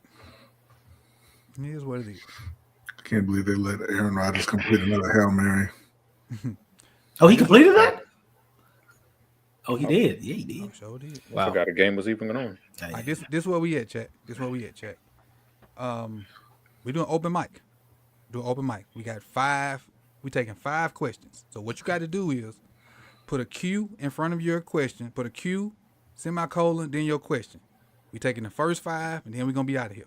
it is what it is. I can't believe they let Aaron Rodgers complete another Hail Mary. Oh, he completed that? Oh, he did. Yeah, he did. I'm sure did. Wow. I forgot a game was even going on. Right, this where we at, chat. This where we at, chat. We're doing open mic. We got 5. We taking 5 questions. So what you got to do is put a Q in front of your question. Put a Q, semicolon, then your question. We taking the first 5, and then we're gonna be out of here.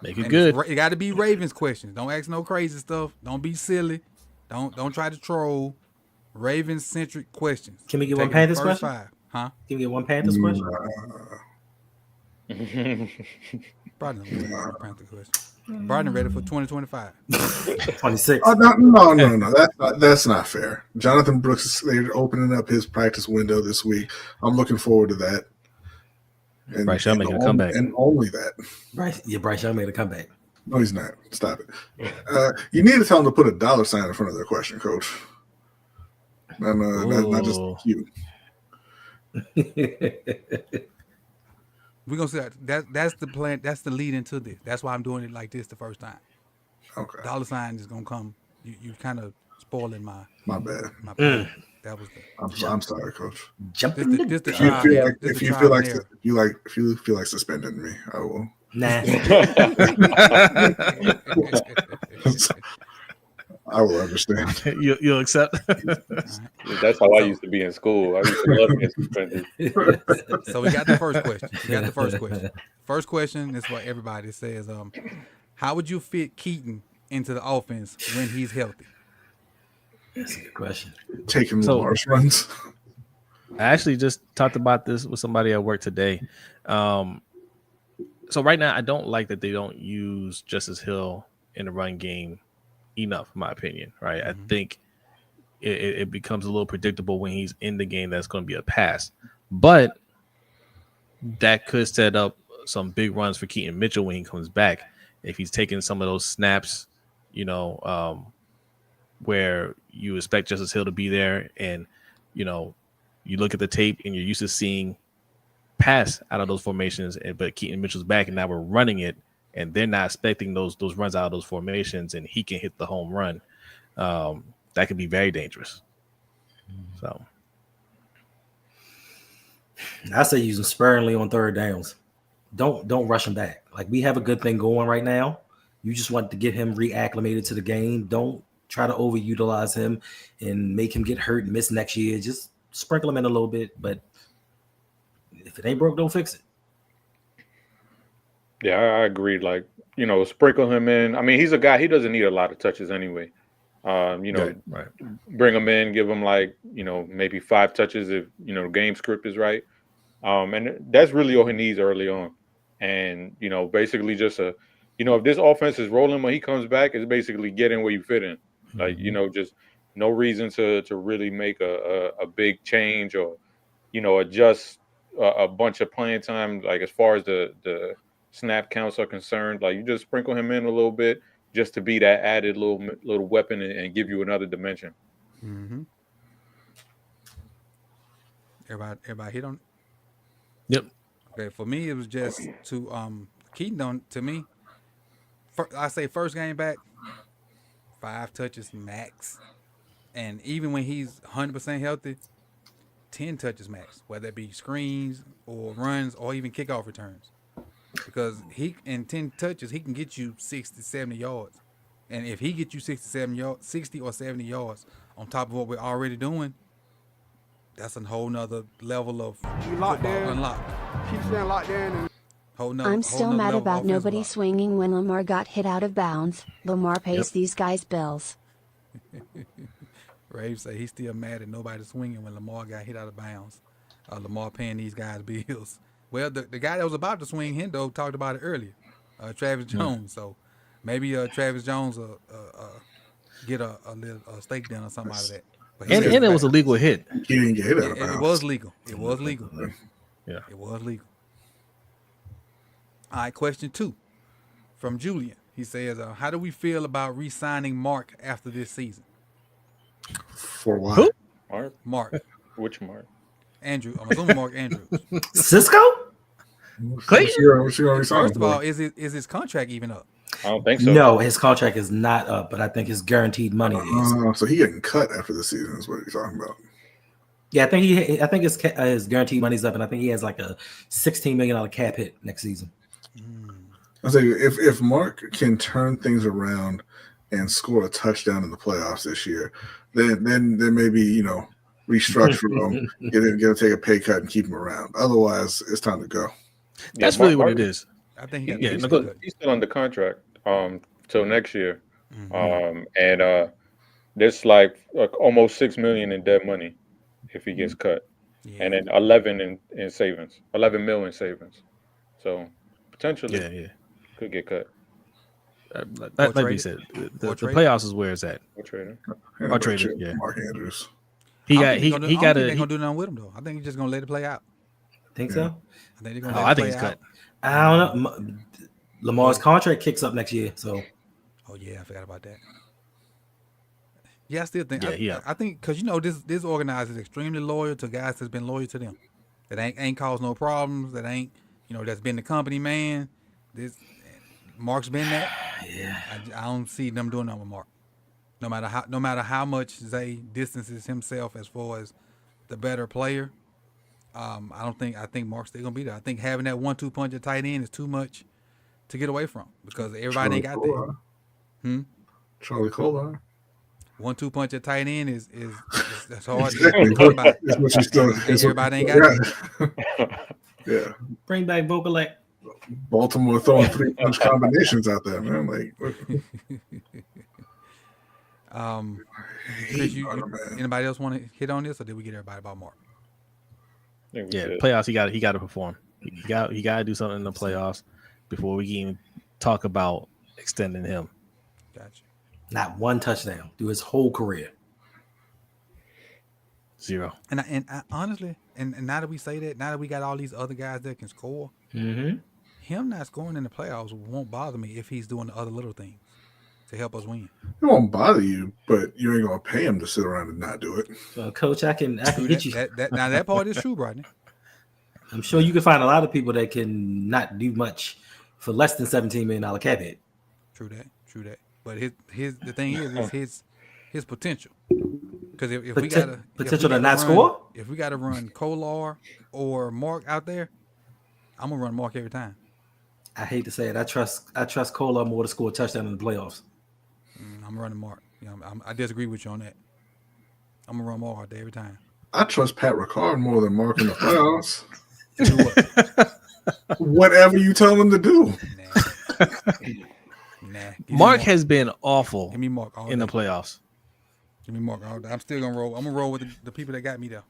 Make it good. It got to be Ravens questions. Don't ask no crazy stuff. Don't be silly. Don't try to troll. Ravens centric questions. Can we get one Panthers question? 5, huh? Can we get one Panthers question? Brandon Panther question. Brandon ready for 2025. 26. Oh, no. That's not fair. Jonathan Brooks, they're opening up his practice window this week. I'm looking forward to that. And, Bryce Young making a comeback. And only that. Bryce Young made a comeback. No, he's not. Stop it. You need to tell them to put a $sign in front of their question, Coach. Not just cute. We're gonna say that's the plan. That's the lead into this. That's why I'm doing it like this the first time. Okay. $sign is gonna come. You kind of spoiling my bad. My plan. That was I'm sorry, Coach. If you feel like suspending me, I will. Nah. I will understand. You'll accept. That's how I used to be in school. I used to love getting suspended. So we got the first question. First question is for everybody. It says, how would you fit Keaton into the offense when he's healthy? That's a good question. Taking Lamar's runs. I actually just talked about this with somebody at work today. So right now, I don't like that they don't use Justice Hill in the run game enough, in my opinion. Right? I think it becomes a little predictable when he's in the game. That's going to be a pass, but that could set up some big runs for Keaton Mitchell when he comes back. If he's taking some of those snaps, where you expect Justice Hill to be there, and you look at the tape and you're used to seeing pass out of those formations, but Keaton Mitchell's back, and now we're running it, and they're not expecting those runs out of those formations, and he can hit the home run. That could be very dangerous. So I say use him sparingly on third downs. Don't rush him back. Like, we have a good thing going right now. You just want to get him reacclimated to the game. Don't try to overutilize him and make him get hurt and miss next year. Just sprinkle him in a little bit, but if it ain't broke, don't fix it. Yeah, I agree. Like, sprinkle him in. I mean, he's a guy, he doesn't need a lot of touches anyway. right. Bring him in, give him like, maybe 5 touches if, the game script is right. And that's really all he needs early on. And, basically just if this offense is rolling when he comes back, it's basically get in where you fit in. Like, just no reason to really make a big change or, adjust a bunch of playing time. Like, as far as the snap counts are concerned, like, you just sprinkle him in a little bit just to be that added little weapon and give you another dimension. Mm-hmm. Everybody hit on it? Yep. Okay, for me, it was just to Keaton, to me, I say first game back, 5 touches max. And even when he's 100% healthy, 10 touches max, whether it be screens or runs or even kickoff returns. Because in 10 touches, he can get you 60, 70 yards. And if he gets you 60 or 70 yards on top of what we're already doing, that's a whole nother level of locked in. Unlocked. Keep staying locked in. I'm still mad about nobody swinging when Lamar got hit out of bounds. Lamar pays these guys bills. Rave say he's still mad at nobody swinging when Lamar got hit out of bounds. Lamar paying these guys bills. Well, the guy that was about to swing, Hendo, talked about it earlier, Travis Jones. So maybe Travis Jones will get a stake down or something out of that. And it was a legal hit. He didn't get hit out of It bounds. was legal. It was legal. Yeah. It was legal. All right, question 2 from Julian. He says, how do we feel about re-signing Mark after this season? For what? Who? Mark. Which Mark? Andrew. I'm assuming Mark Andrews. Cisco? Clayton? What's your First of all, is his contract even up? I don't think so. No, his contract is not up, but I think his guaranteed money is. So he getting cut after the season is what you're talking about. Yeah, I think his guaranteed money's up, and I think he has like a $16 million cap hit next season. I say if Mark can turn things around and score a touchdown in the playoffs this year, then maybe restructure him, get him take a pay cut and keep him around. Otherwise, it's time to go. That's really what it is. I think he's still under contract till next year. And there's like almost $6 million in dead money if he gets cut, and then 11 in savings, 11 million in savings. So potentially, could get cut. Like we said, the playoffs is where it's at. Or traded. Or traded, yeah. Mark Andrews. He got to. They're gonna do nothing with him though. I think he's just gonna let it play out. Think so? I think they're gonna. I think he's cut. I don't know. Lamar's contract kicks up next year, so. Oh yeah, I forgot about that. Yeah, I still think. Yeah, I think because this organizer is extremely loyal to guys that's been loyal to them. That ain't caused no problems. That ain't that's been the company man. Mark's been that. Yeah. I don't see them doing that with Mark. No matter how much Zay distances himself as far as the better player, I think Mark's still gonna be there. I think having that 1-2 punch at tight end is too much to get away from because everybody ain't got that. Charlie Colon. 1-2 punch at tight end is that's hard to talk about. Everybody ain't got that. Yeah. Bring back Vokalek. Baltimore throwing 3-punch combinations out there, man. Like, Chris, anybody else want to hit on this, or did we get everybody about Mark? Yeah, playoffs. He got to perform. He got to do something in the playoffs before we can even talk about extending him. Gotcha. Not one touchdown through his whole career. 0. And I honestly, and now that we say that, now that we got all these other guys that can score, him not scoring in the playoffs won't bother me if he's doing the other little things to help us win. It won't bother you, but you ain't gonna pay him to sit around and not do it. Coach, I can get you. Now that part is true, Rodney. I'm sure you can find a lot of people that can not do much for less than $17 million cap hit. True that. But the thing is his potential. Because if we gotta potential to not score, if we gotta run Kolar or Mark out there, I'm gonna run Mark every time. I hate to say it, I trust Cola more to score a touchdown in the playoffs. I'm running Mark. I disagree with you on that. I'm gonna run Mark out there every time. I trust Pat Ricard more than Mark in the playoffs. Do what? Whatever you tell him to do. Nah. Mark has been awful Give me Mark all in day. the playoffs. Give me Mark all day. I'm still gonna roll. I'm gonna roll with the people that got me there.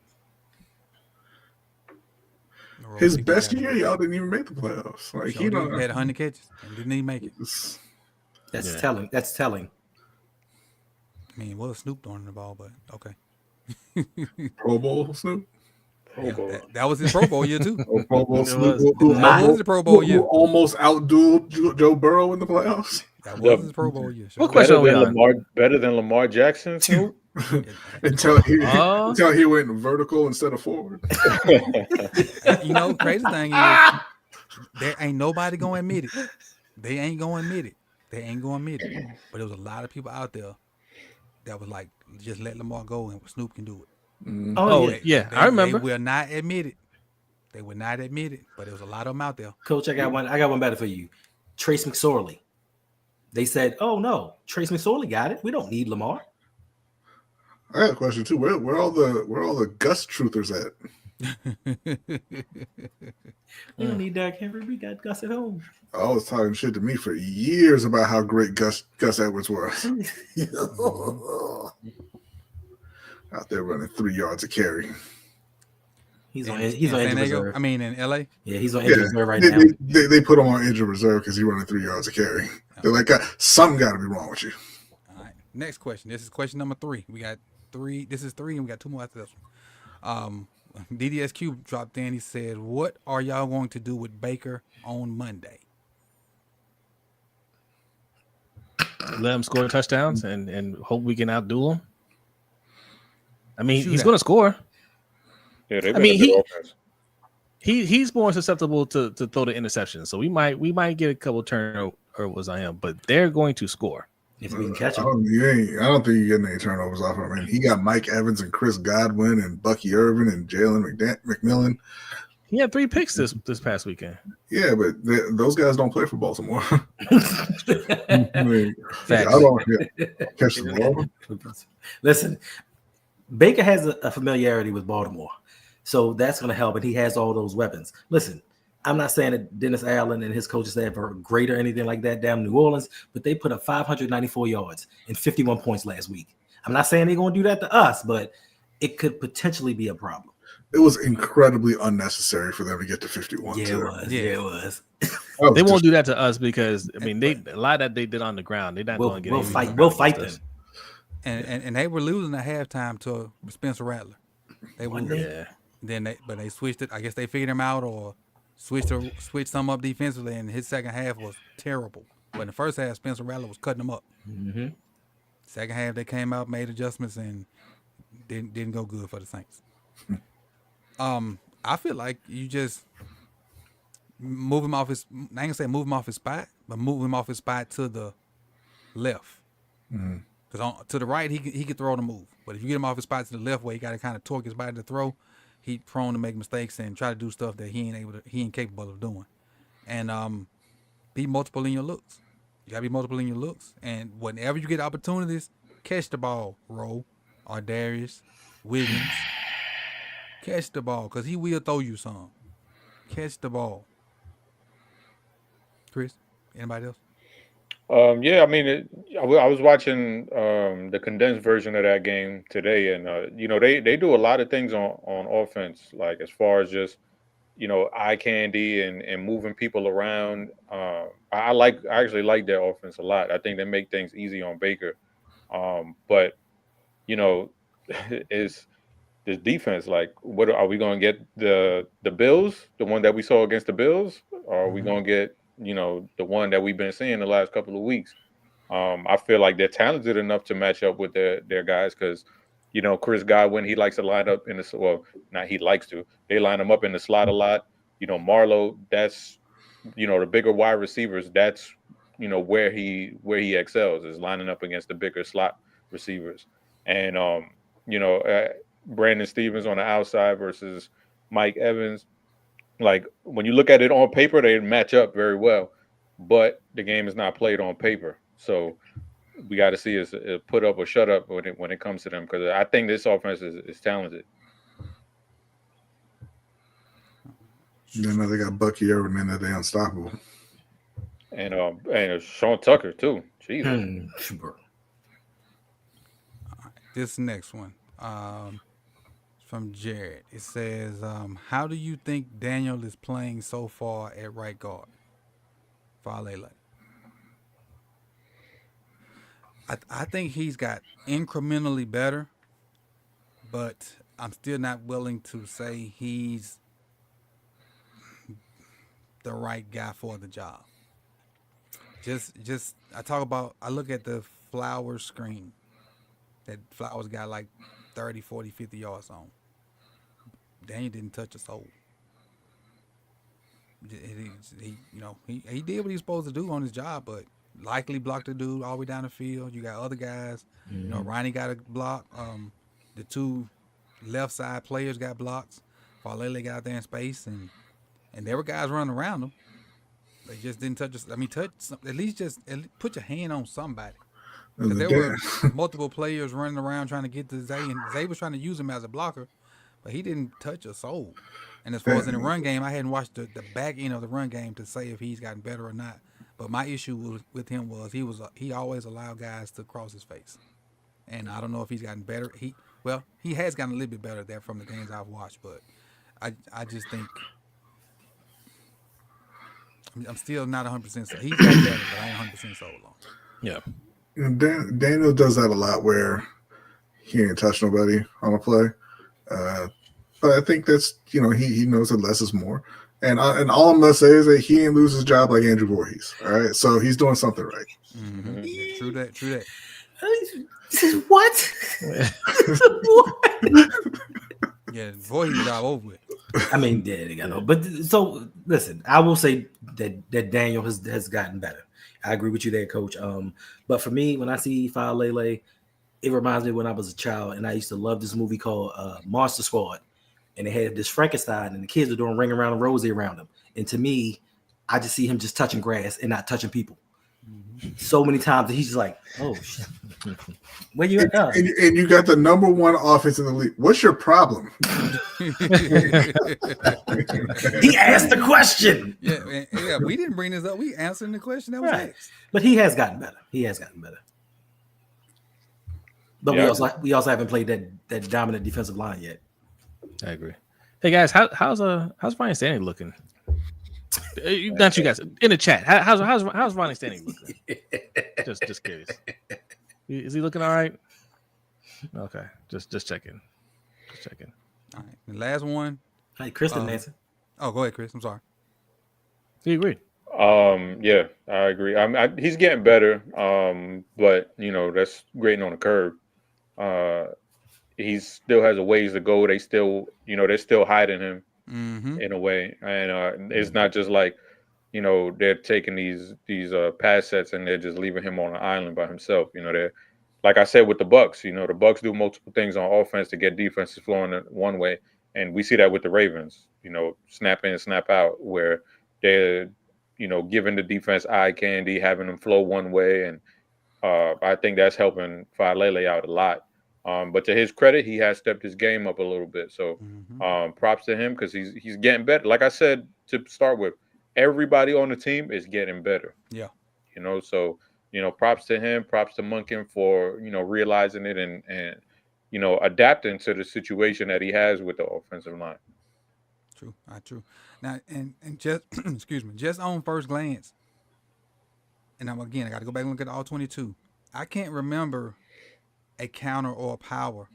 His best year, y'all didn't even make the playoffs. Like he had 100 catches and didn't even make it. That's telling. That's telling. I mean, well, Snoop throwing the ball, but okay. Pro Bowl Snoop. Pro Bowl. That was his Pro Bowl year too. Pro Bowl Snoop. That was the Pro Bowl year. Who almost outdueled Joe Burrow in the playoffs. That was his Pro Bowl year. Sure. What question are we on? Better than Lamar Jackson, Snoop? until he went vertical instead of forward. Crazy thing is there ain't nobody gonna admit it. They ain't gonna admit it. But there was a lot of people out there that was like, just let Lamar go and Snoop can do it. I remember. They will not admit it. They would not admit it, but there was a lot of them out there. Coach, I got one better for you. Trace McSorley. They said, "Oh no, Trace McSorley got it. We don't need Lamar." I got a question too. Where all the Gus truthers at? We don't need Derrick Henry. We got Gus at home. I was talking shit to me for years about how great Gus Edwards was. Out there running 3 yards a carry. He's on injured reserve. I mean, in LA. Yeah, he's on injured reserve right now. They put him on injured reserve because he's running 3 yards a carry. They're like, something got to be wrong with you. All right. Next question. This is question number 3. We got 3. This is 3, and we got 2 more after this one. DDSQ dropped in. He said, "What are y'all going to do with Baker on Monday?" Let him score touchdowns and hope we can outdo him. I mean, he's going to score. Yeah, he's more susceptible to throw the interception, so we might get a couple turnovers on him, but they're going to score if we can catch him. I don't think you're getting any turnovers off him. I mean, he got Mike Evans and Chris Godwin and Bucky Irvin and Jalen McMillan. He had 3 picks this past weekend. Yeah, but those guys don't play for Baltimore. I mean, Facts. I don't catch the ball. Listen, Baker has a familiarity with Baltimore, so that's going to help, and he has all those weapons. Listen, I'm not saying that Dennis Allen and his coaches staff are great or anything like that down in New Orleans, but they put up 594 yards and 51 points last week. I'm not saying they're going to do that to us, but it could potentially be a problem. It was incredibly unnecessary for them to get to 51. Yeah, it was. They won't do that to us because I mean a lot of that they did on the ground. They're not going to get. We'll fight them. And they were losing at halftime to Spencer Rattler. They were. Yeah. Then they switched it. I guess they figured him out or switched some up defensively, and his second half was terrible. But in the first half, Spencer Rattler was cutting them up. Mm-hmm. Second half, they came out, made adjustments, and didn't go good for the Saints. I feel like you just move him off his. I ain't gonna say move him off his spot, but move him off his spot to the left. Because to the right, he could throw the move, but if you get him off his spot to the left, where he got to kind of torque his body to throw, he's prone to make mistakes and try to do stuff that he ain't capable of doing. And be multiple in your looks. You gotta be multiple in your looks, and whenever you get opportunities, catch the ball, Roll or Darius Williams. Catch the ball, because he will throw you some. Catch the ball. Chris, anybody else? Yeah, I mean, I was watching the condensed version of that game today, and they do a lot of things on offense, like as far as just eye candy and moving people around. I actually like their offense a lot. I think they make things easy on Baker, but is this defense like? What are we going to get the Bills, the one that we saw against the Bills, or are we going to get the one that we've been seeing the last couple of weeks? I feel like they're talented enough to match up with their guys because Chris Godwin, he likes to line up in the well, not he likes to. They line him up in the slot a lot. Marlowe, that's the bigger wide receivers. That's where he excels is lining up against the bigger slot receivers. And Brandon Stevens on the outside versus Mike Evans. Like when you look at it on paper, they match up very well, but the game is not played on paper. So we got to see is put up or shut up when it comes to them, because I think this offense is talented. They got Bucky Irvin in there. They unstoppable. And Sean Tucker too. Jesus. This next one from Jared. It says, how do you think Daniel is playing so far at right guard? Falele. I think he's got incrementally better, but I'm still not willing to say he's the right guy for the job. I look at the Flowers screen that Flowers got like 30, 40, 50 yards on. Daniel didn't touch a soul. He did what he was supposed to do on his job, but likely blocked the dude all the way down the field. You got other guys. Ronnie got a block. The two left side players got blocks. Falele got out there in space, and there were guys running around him. They just didn't touch us. I mean, at least put your hand on somebody. Because there were multiple players running around trying to get to Zay, and Zay was trying to use him as a blocker, but he didn't touch a soul. And as far as in the run game, I hadn't watched the back end of the run game to say if he's gotten better or not. But my issue with him was he always allowed guys to cross his face, and I don't know if he's gotten better. He has gotten a little bit better there from the games I've watched, but I just think I'm still not 100% sold. He's got better, but I ain't 100% sold on. Yeah. Daniel does that a lot where he ain't touch nobody on a play. But I think that's, he knows that less is more. And all I'm going to say is that he ain't lose his job like Andrew Voorhees. All right. So he's doing something right. Mm-hmm. Yeah, true that. What? What? Yeah, Voorhees job over with. I mean, they got no. But so listen, I will say that Daniel has gotten better. I agree with you there, Coach. But for me, when I see Falele, it reminds me when I was a child and I used to love this movie called Monster Squad, and they had this Frankenstein and the kids were doing Ring Around the Rosie around him. And to me, I just see him just touching grass and not touching people. So many times that he's just like, oh shit. Where you at now? And you got the number one offense in the league. What's your problem? He asked the question. Yeah, we didn't bring this up. We answered the question that was asked. But he has gotten better. But we also haven't played that dominant defensive line yet. I agree. Hey guys, how's Ronnie Stanley looking? Not you guys in the chat. How's Ronnie Stanley looking? Just curious. Is he looking all right? Okay, just checking. All right, the last one. Hey, Chris didn't answer. Oh, go ahead, Chris. I'm sorry. Do you agree? Yeah, I agree. He's getting better. But that's grading on the curve. He still has a ways to go. They still, they're still hiding him in a way, and it's not just like, they're taking these pass sets and they're just leaving him on an island by himself. They're, like I said with the Bucks. The Bucks do multiple things on offense to get defenses flowing one way, and we see that with the Ravens. Snap in, snap out, where they're giving the defense eye candy, having them flow one way, and I think that's helping Falele out a lot. But to his credit, he has stepped his game up a little bit. So props to him because he's getting better. Like I said to start with, everybody on the team is getting better. Yeah. So props to him, props to Monken for realizing it and adapting to the situation that he has with the offensive line. True. Now and just excuse me, just on first glance, and I got to go back and look at all 22. I can't remember a counter or a power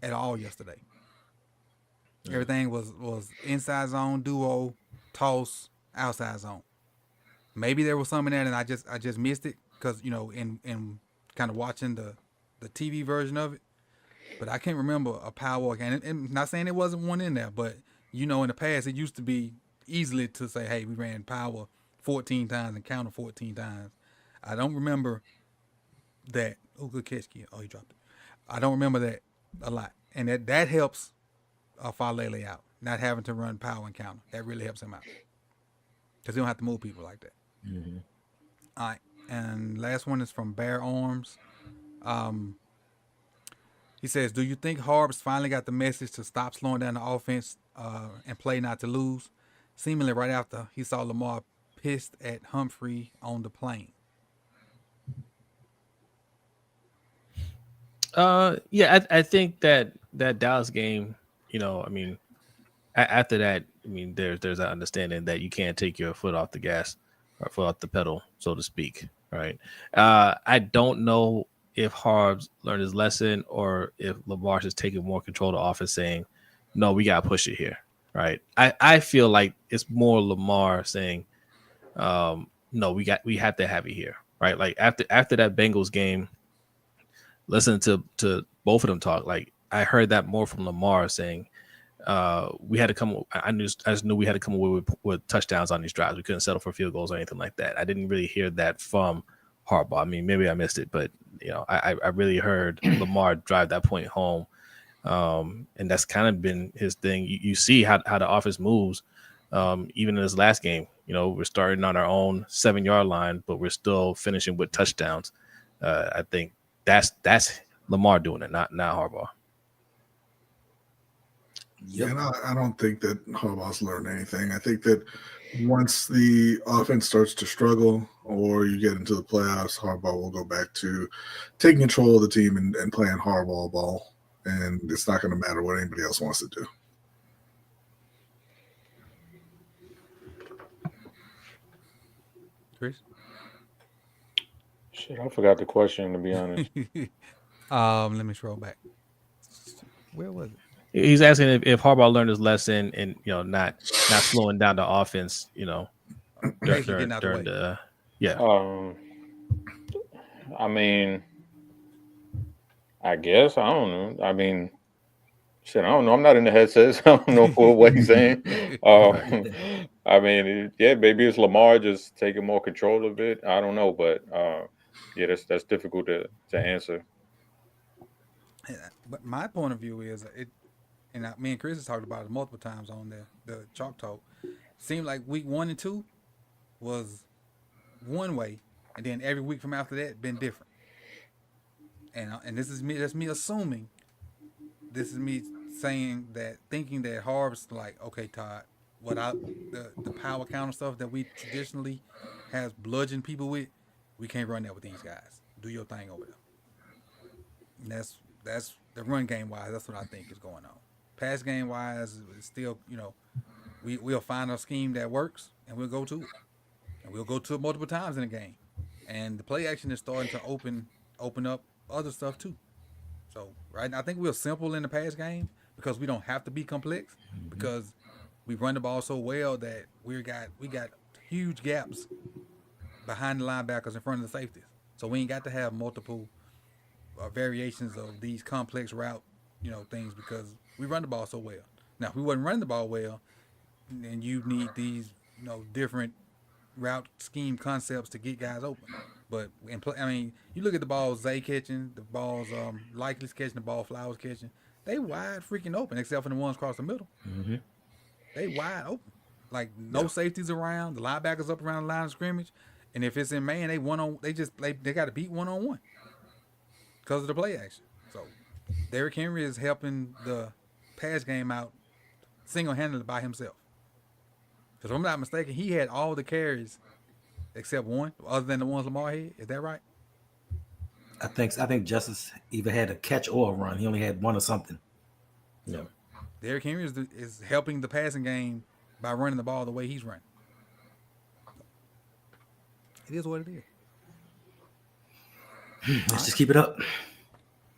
at all yesterday. Everything was inside zone, duo, toss, outside zone. Maybe there was some in there and I just missed it because in kind of watching the TV version of it. but I can't remember a power game. And not saying there wasn't one in there, but in the past it used to be easily to say, hey, we ran power 14 times and counter 14 times. I don't remember that. Oh, good catch, kid. Oh, he dropped it. I don't remember that a lot, and that helps Falele out, not having to run power and counter. That really helps him out because he don't have to move people like that. Mm-hmm. All right, and last one is from Bear Arms. He says, do you think Harbs finally got the message to stop slowing down the offense and play not to lose? Seemingly right after he saw Lamar pissed at Humphrey on the plane. I think that Dallas game, I mean, after that, I mean, there's an understanding that you can't take your foot off the gas or foot off the pedal, so to speak. Right. I don't know if Harbs learned his lesson or if Lamar is taking more control of the offense, saying, "No, we gotta push it here." Right. I feel like it's more Lamar saying, "No, we have to have it here." Right. Like after that Bengals game, listening to both of them talk, like I heard that more from Lamar saying, we had to come. I just knew we had to come away with touchdowns on these drives. We couldn't settle for field goals or anything like that. I didn't really hear that from Harbaugh. I mean, maybe I missed it, but I really heard Lamar drive that point home, and that's kind of been his thing. You see how the offense moves, even in this last game. We're starting on our own 7-yard line, but we're still finishing with touchdowns. I think that's Lamar doing it, not Harbaugh. Yeah, and I don't think that Harbaugh's learned anything. I think that once the offense starts to struggle or you get into the playoffs, Harbaugh will go back to taking control of the team and playing hardball ball. And it's not going to matter what anybody else wants to do. Chris? Shit, I forgot the question, to be honest. Let me scroll back. Where was it? He's asking if Harbaugh learned his lesson and not slowing down the offense. During the I mean, I guess I don't know. I mean, shit, I don't know. I'm not in the headsets. I don't know what he's saying. I mean, yeah, maybe it's Lamar just taking more control of it. I don't know, but yeah, that's difficult to answer. But my point of view is me and Chris has talked about it multiple times on the Chalk Talk. Seemed like week 1 and 2 was one way, and then every week from after that been different. And this is me. That's me assuming. This is me saying that, thinking that Harb's like, okay, Todd, the power counter stuff that we traditionally has bludgeoned people with, we can't run that with these guys. Do your thing over there. And that's the run game wise. That's what I think is going on. Pass game wise, it's still, we'll find a scheme that works and we'll go to it. And we'll go to it multiple times in a game. And the play action is starting to open up other stuff too. So right now, I think we're simple in the pass game because we don't have to be complex, because we run the ball so well that we got huge gaps behind the linebackers in front of the safeties. So we ain't got to have multiple variations of these complex route, things, because we run the ball so well. Now, if we wasn't running the ball well, then you need these, different route scheme concepts to get guys open. But you look at the balls Zay catching, the balls Likely's catching, the ball Flowers catching. They wide freaking open, except for the ones across the middle. Mm-hmm. They wide open, like no safeties around. The linebackers up around the line of scrimmage, and if it's in man, they got to beat 1-on-1 because of the play action. So Derrick Henry is helping the pass game out single-handedly by himself. Because if I'm not mistaken, he had all the carries except one, other than the ones Lamar had. Is that right? I think Justice either had a catch or a run. He only had one or something. Yeah. Derrick Henry is helping the passing game by running the ball the way he's running. It is what it is. Let's just keep it up.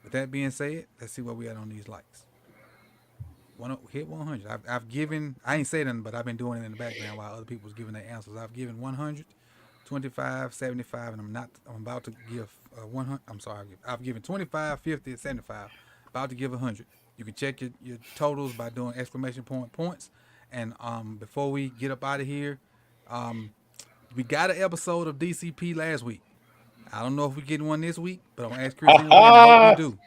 With that being said, let's see what we had on these likes. Hit 100. I've given, I ain't saying nothing, but I've been doing it in the background while other people was giving their answers. I've given 100, 25, 75, and I'm about to give 100. I'm sorry, I've given 25, 50, and 75, about to give 100. You can check your totals by doing exclamation point points. And before we get up out of here, we got an episode of DCP last week. I don't know if we're getting one this week, but I'm going to ask Chris anyway, and I hope we do.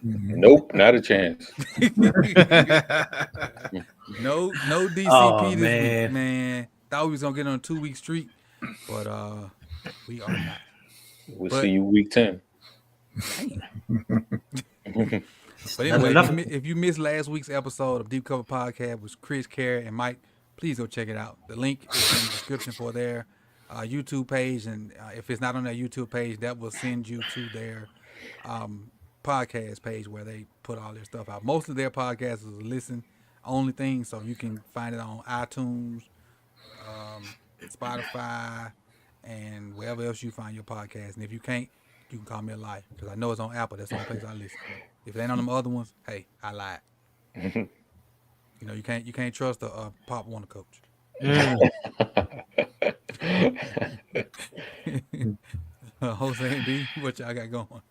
Nope, not a chance. No DCP Oh, this man. week, man. Thought we was gonna get on a 2-week streak, but we are not. We'll see you week 10. But anyway, if you missed last week's episode of Deep Cover Podcast with Chris, Carey, and Mike, please go check it out. The link is in the description for their YouTube page, and if it's not on their YouTube page, that will send you to their podcast page where they put all their stuff out. Most of their podcasts is a listen-only thing, so you can find it on iTunes, Spotify, and wherever else you find your podcast. And if you can't, you can call me a liar, because I know it's on Apple. That's the only place I listen. If it ain't on them other ones, hey, I lied. You know, you can't trust a Pop Warner coach. Jose and B, what y'all got going?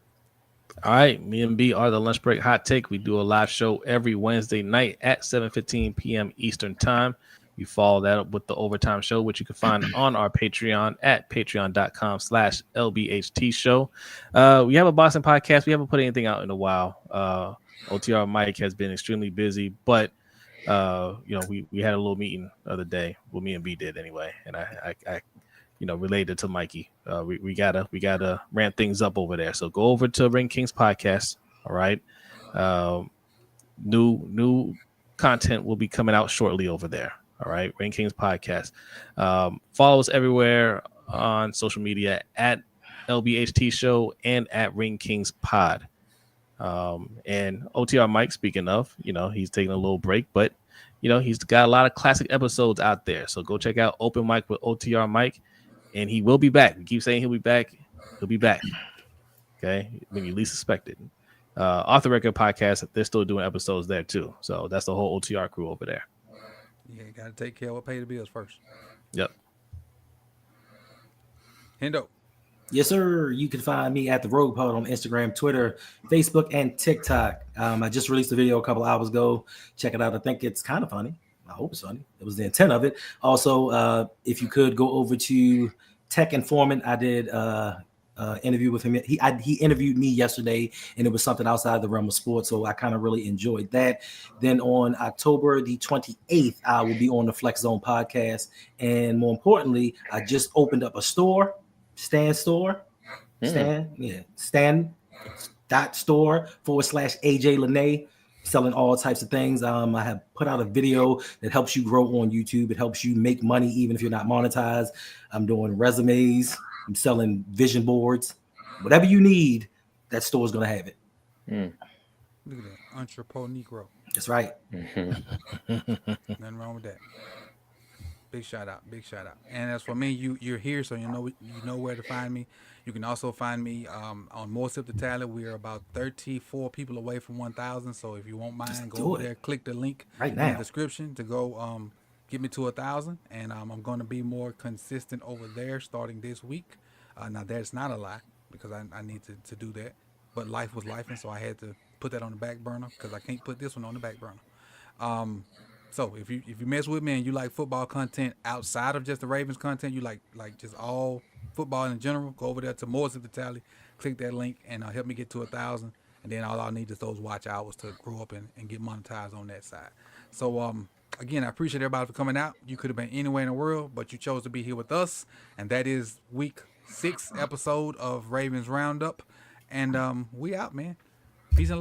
All right, me and B are the Lunch Break Hot Take. We do a live show every Wednesday night at 7:15 p.m. Eastern Time. You follow that up with the Overtime Show, which you can find on our Patreon at patreon.com/LBHT Show. We have a boxing podcast. We haven't put anything out in a while. OTR Mike has been extremely busy, but we had a little meeting the other day. Well, me and B did anyway, and I related to Mikey. We gotta ramp things up over there. So go over to Ring Kings Podcast. All right. New content will be coming out shortly over there. All right. Ring Kings Podcast. Follow us everywhere on social media at LBHT Show and at Ring Kings Pod. And OTR Mike, speaking of, he's taking a little break, but he's got a lot of classic episodes out there. So go check out Open Mic with OTR Mike. And he will be back. We keep saying he'll be back. He'll be back. Okay. When you least suspect it. Off the Record Podcast, they're still doing episodes there too. So that's the whole OTR crew over there. Yeah, got to take care of what pay the bills first. Yep. Hendo. Yes, sir. You can find me at the Rogue Pod on Instagram, Twitter, Facebook, and TikTok. I just released a video a couple hours ago. Check it out. I think it's kind of funny. I hope it's funny. It was the intent of it. Also, if you could go over to Tech Informant, I did interview with him. He interviewed me yesterday, and it was something outside the realm of sports, so I kind of really enjoyed that. Then on October the 28th, I will be on the Flex Zone podcast, and more importantly, I just opened up a store, stand.store /AJ Lene. Selling all types of things. I have put out a video that helps you grow on YouTube. It helps you make money even if you're not monetized. I'm doing resumes. I'm selling vision boards. Whatever you need, that store is going to have it. Look at that. Entrepreneur Negro. That's right. Nothing wrong with that. Big shout out. And as for me, you're here, so you know where to find me. You can also find me on More Sip the Tally. We're about 34 people away from 1,000. So if you won't mind, go over there, click the link in the description to go get me to 1,000. And I'm going to be more consistent over there starting this week. Now, that's not a lie because I need to do that. But life was life, and so I had to put that on the back burner because I can't put this one on the back burner. So if you mess with me and you like football content outside of just the Ravens content, you like just all football in general, go over there to More Sip the Tally, click that link, and help me get to 1,000. And then all I need is those watch hours to grow up and get monetized on that side. So again, I appreciate everybody for coming out. You could have been anywhere in the world, but you chose to be here with us, and that is week 6 episode of Ravens Roundup. And we out, man. Peace and love.